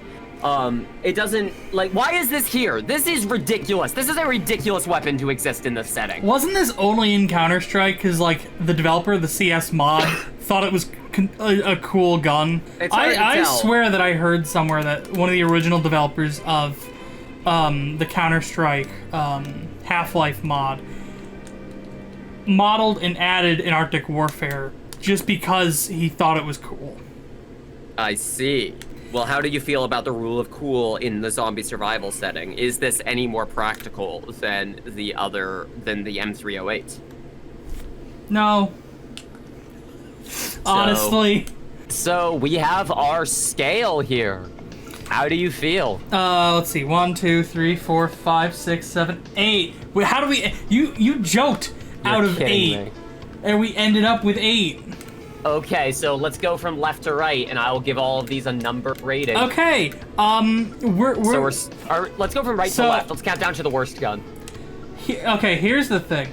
it doesn't, why is this here? This is ridiculous. This is a ridiculous weapon to exist in this setting. Wasn't this only in Counter-Strike because, the developer, the CS mod, thought it was a cool gun? I swear that I heard somewhere that one of the original developers of the Counter-Strike Half-Life mod modeled and added an Arctic Warfare just because he thought it was cool. I see. Well, how do you feel about the rule of cool in the zombie survival setting? Is this any more practical than the M308? No. Honestly. So we have our scale here. How do you feel? Let's see. 1, 2, 3, 4, 5, 6, 7, 8. Wait, how do we... You joked out of 8. And we ended up with 8. Okay, so let's go from left to right, and I will give all of these a number rating. Okay, let's go from right to left. Let's count down to the worst gun. Okay, here's the thing.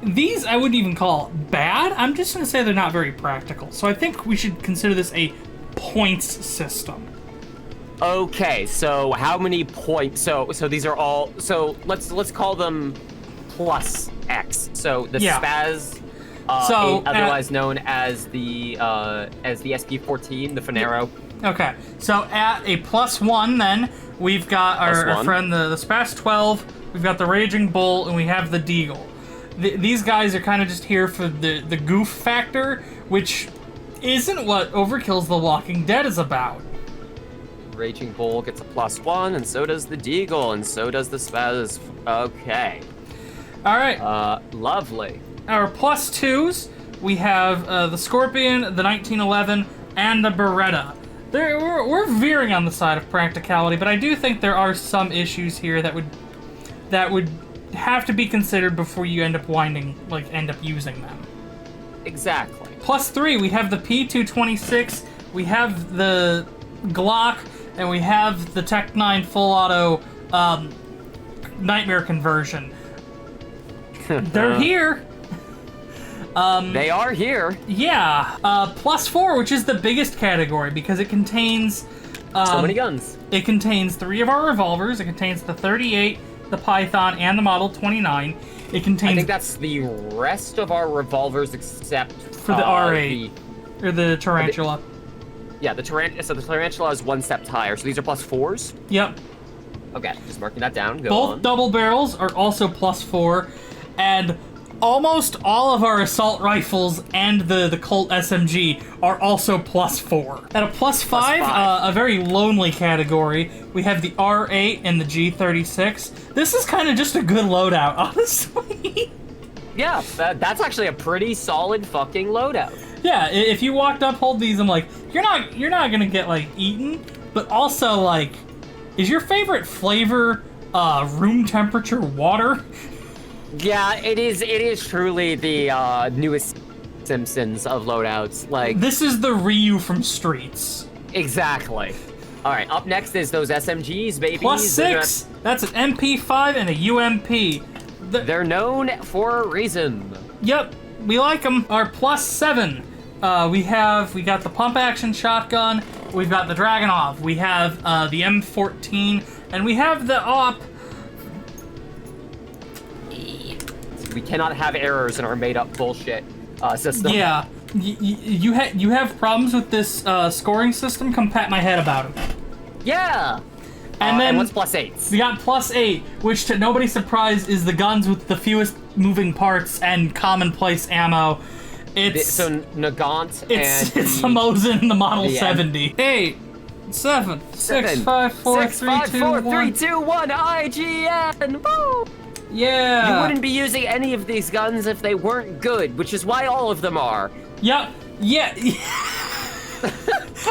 These I wouldn't even call bad. I'm just gonna say they're not very practical. So I think we should consider this a points system. Okay, so how many points? So these are all. So let's call them plus X. So the Spaz. Otherwise known as the SP14, the Finero. Okay, so at a +1, then we've got our friend the Spaz 12. We've got the Raging Bull, and we have the Deagle. These guys are kind of just here for the goof factor, which isn't what Overkill's The Walking Dead is about. Raging Bull gets a +1, and so does the Deagle, and so does the Spaz. Okay. All right. Lovely. Our +2s, we have the Scorpion, the 1911, and the Beretta. We're veering on the side of practicality, but I do think there are some issues here that would have to be considered before you end up using them. Exactly. +3, we have the P226, we have the Glock, and we have the Tech 9 full auto Nightmare conversion. They're here. They are here. Yeah. +4, which is the biggest category because it contains... so many guns. It contains 3 of our revolvers. It contains the 38, the Python, and the Model 29. It contains... I think that's the rest of our revolvers except... For the R8. Or the Tarantula. Yeah, the Tarantula is 1 step higher, so these are +4s? Yep. Okay, just marking that down. Go Both on. double barrels are also +4, and almost all of our assault rifles and the Colt SMG are also +4. At a +5, a very lonely category, we have the R8 and the G36. This is kind of just a good loadout, honestly. Yeah, that's actually a pretty solid fucking loadout. Yeah, if you walked up, hold these, I'm like, you're not gonna get like eaten, but also like, is your favorite flavor room temperature water? Yeah, it is truly the newest Simpsons of loadouts. Like, this is the Ryu from Streets. Exactly. All right, up next is those SMGs, baby. +6. That's an MP5 and a UMP. They're known for a reason. Yep, we like them. Our +7. We got the pump action shotgun. We've got the Dragunov. We have the M14, and we have the AWP. We cannot have errors in our made-up bullshit system. Yeah, you have problems with this scoring system? Come pat my head about it. Yeah. And then and what's +8? We got +8, which to nobody's surprise is the guns with the fewest moving parts and commonplace ammo. So Nagant and it's the Mosin and the Model the 70. 8, 7, 6, 5, 4, 3, 2, 1. IGN. Woo! Yeah. You wouldn't be using any of these guns if they weren't good, which is why all of them are. Yep. Yeah.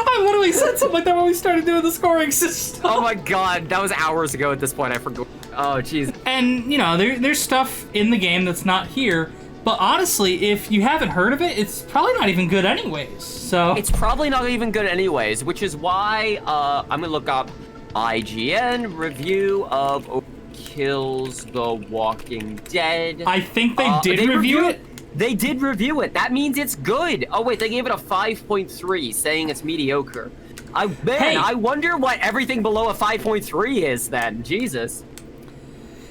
I literally said something like that when we started doing the scoring system. Oh my god, that was hours ago at this point. I forgot. Oh jeez. And you know, there's stuff in the game that's not here. But honestly, if you haven't heard of it, it's probably not even good anyways. So it's probably not even good anyways, which is why I'm gonna look up IGN review of Overkill's The Walking Dead. I think they did review it. They did review it. That means it's good. Oh wait, they gave it a 5.3, saying it's mediocre. I wonder what everything below a 5.3 is then. Jesus.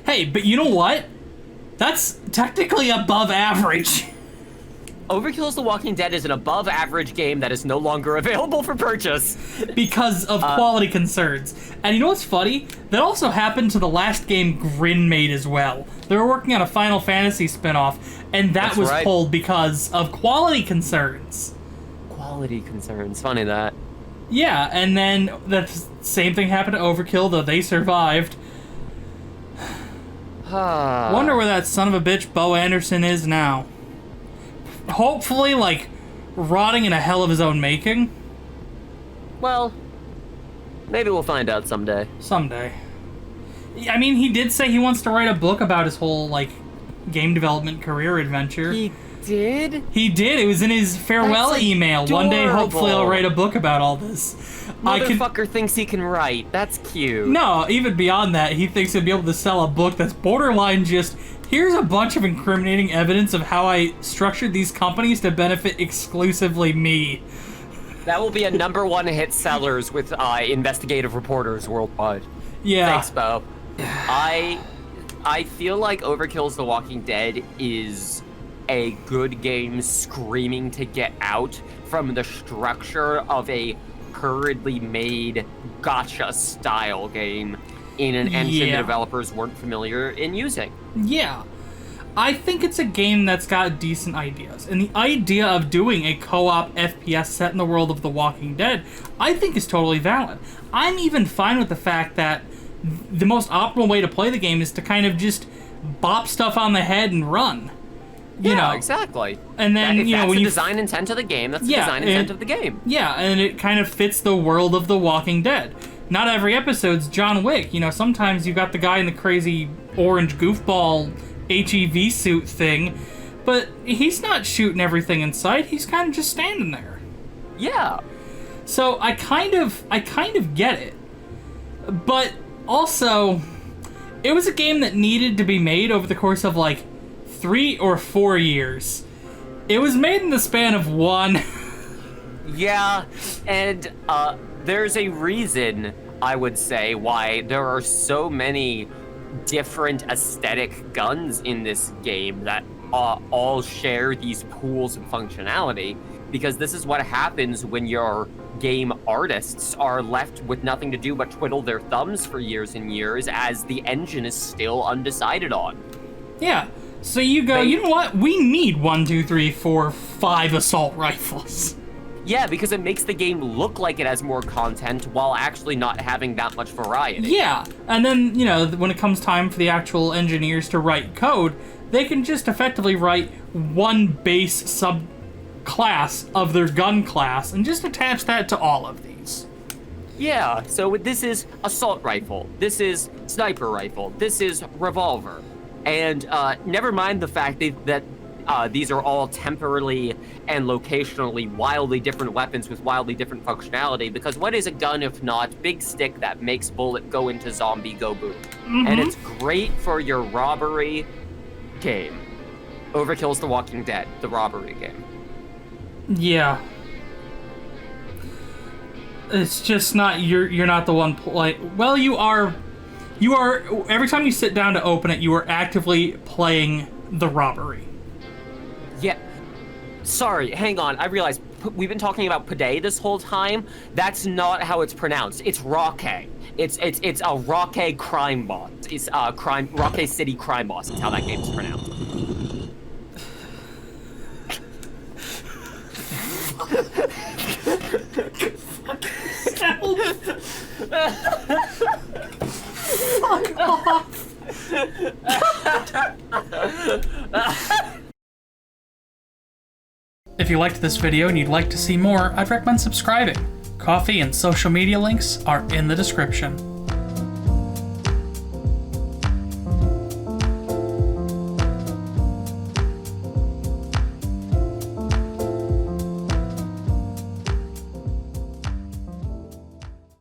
Hey, but you know what? That's technically above average. Overkill's The Walking Dead is an above average game that is no longer available for purchase. Because of quality concerns. And you know what's funny? That also happened to the last game Grin made as well. They were working on a Final Fantasy spinoff, and that was pulled because of quality concerns. Quality concerns, funny that. Yeah, and then the same thing happened to Overkill, though they survived. Wonder where that son of a bitch Bo Anderson is now. Hopefully, like, rotting in a hell of his own making. Well, maybe we'll find out someday. Someday. I mean, he did say he wants to write a book about his whole, like, game development career adventure. He did? He did. It was in his farewell email. One day, hopefully, I'll write a book about all this. Motherfucker thinks he can write. That's cute. No, even beyond that, he thinks he'll be able to sell a book that's borderline just, here's a bunch of incriminating evidence of how I structured these companies to benefit exclusively me. That will be a #1 hit sellers with investigative reporters worldwide. Yeah. Thanks, Bo. I feel like Overkill's The Walking Dead is a good game screaming to get out from the structure of a hurriedly made gacha style game in an engine the developers weren't familiar in using. Yeah. I think it's a game that's got decent ideas. And the idea of doing a co-op FPS set in the world of The Walking Dead, I think is totally valid. I'm even fine with the fact that the most optimal way to play the game is to kind of just bop stuff on the head and run. You know, exactly. And then, if you know, that's when the you design intent of the game, that's the design intent of the game. Yeah, and it kind of fits the world of The Walking Dead. Not every episode's John Wick. You know, sometimes you got the guy in the crazy orange goofball HEV suit thing, but he's not shooting everything in sight. He's kind of just standing there. Yeah. So I kind of get it. But also, it was a game that needed to be made over the course of like 3 or 4 years. It was made in the span of 1. Yeah, and there's a reason, I would say, why there are so many different aesthetic guns in this game that all share these pools of functionality, because this is what happens when your game artists are left with nothing to do but twiddle their thumbs for years and years as the engine is still undecided on. Yeah, so you go, you know what? We need 1, 2, 3, 4, 5 assault rifles. Yeah, because it makes the game look like it has more content while actually not having that much variety. Yeah, and then, you know, when it comes time for the actual engineers to write code, they can just effectively write one base subclass of their gun class and just attach that to all of these. Yeah, so this is assault rifle, this is sniper rifle, this is revolver. And never mind the fact that these are all temporally and locationally wildly different weapons with wildly different functionality, because what is a gun if not big stick that makes bullet go into zombie go boom? Mm-hmm. And it's great for your robbery game. Overkill's The Walking Dead, the robbery game. Yeah. It's just not, you're not the one well, you are, every time you sit down to open it, you are actively playing the robbery. Yeah. Sorry, hang on. I realized we've been talking about Pade this whole time. That's not how it's pronounced. It's Roque. It's a Roque crime boss. It's Roque City crime boss. That's how that game's pronounced. Fuck off. If you liked this video and you'd like to see more, I'd recommend subscribing. Coffee and social media links are in the description.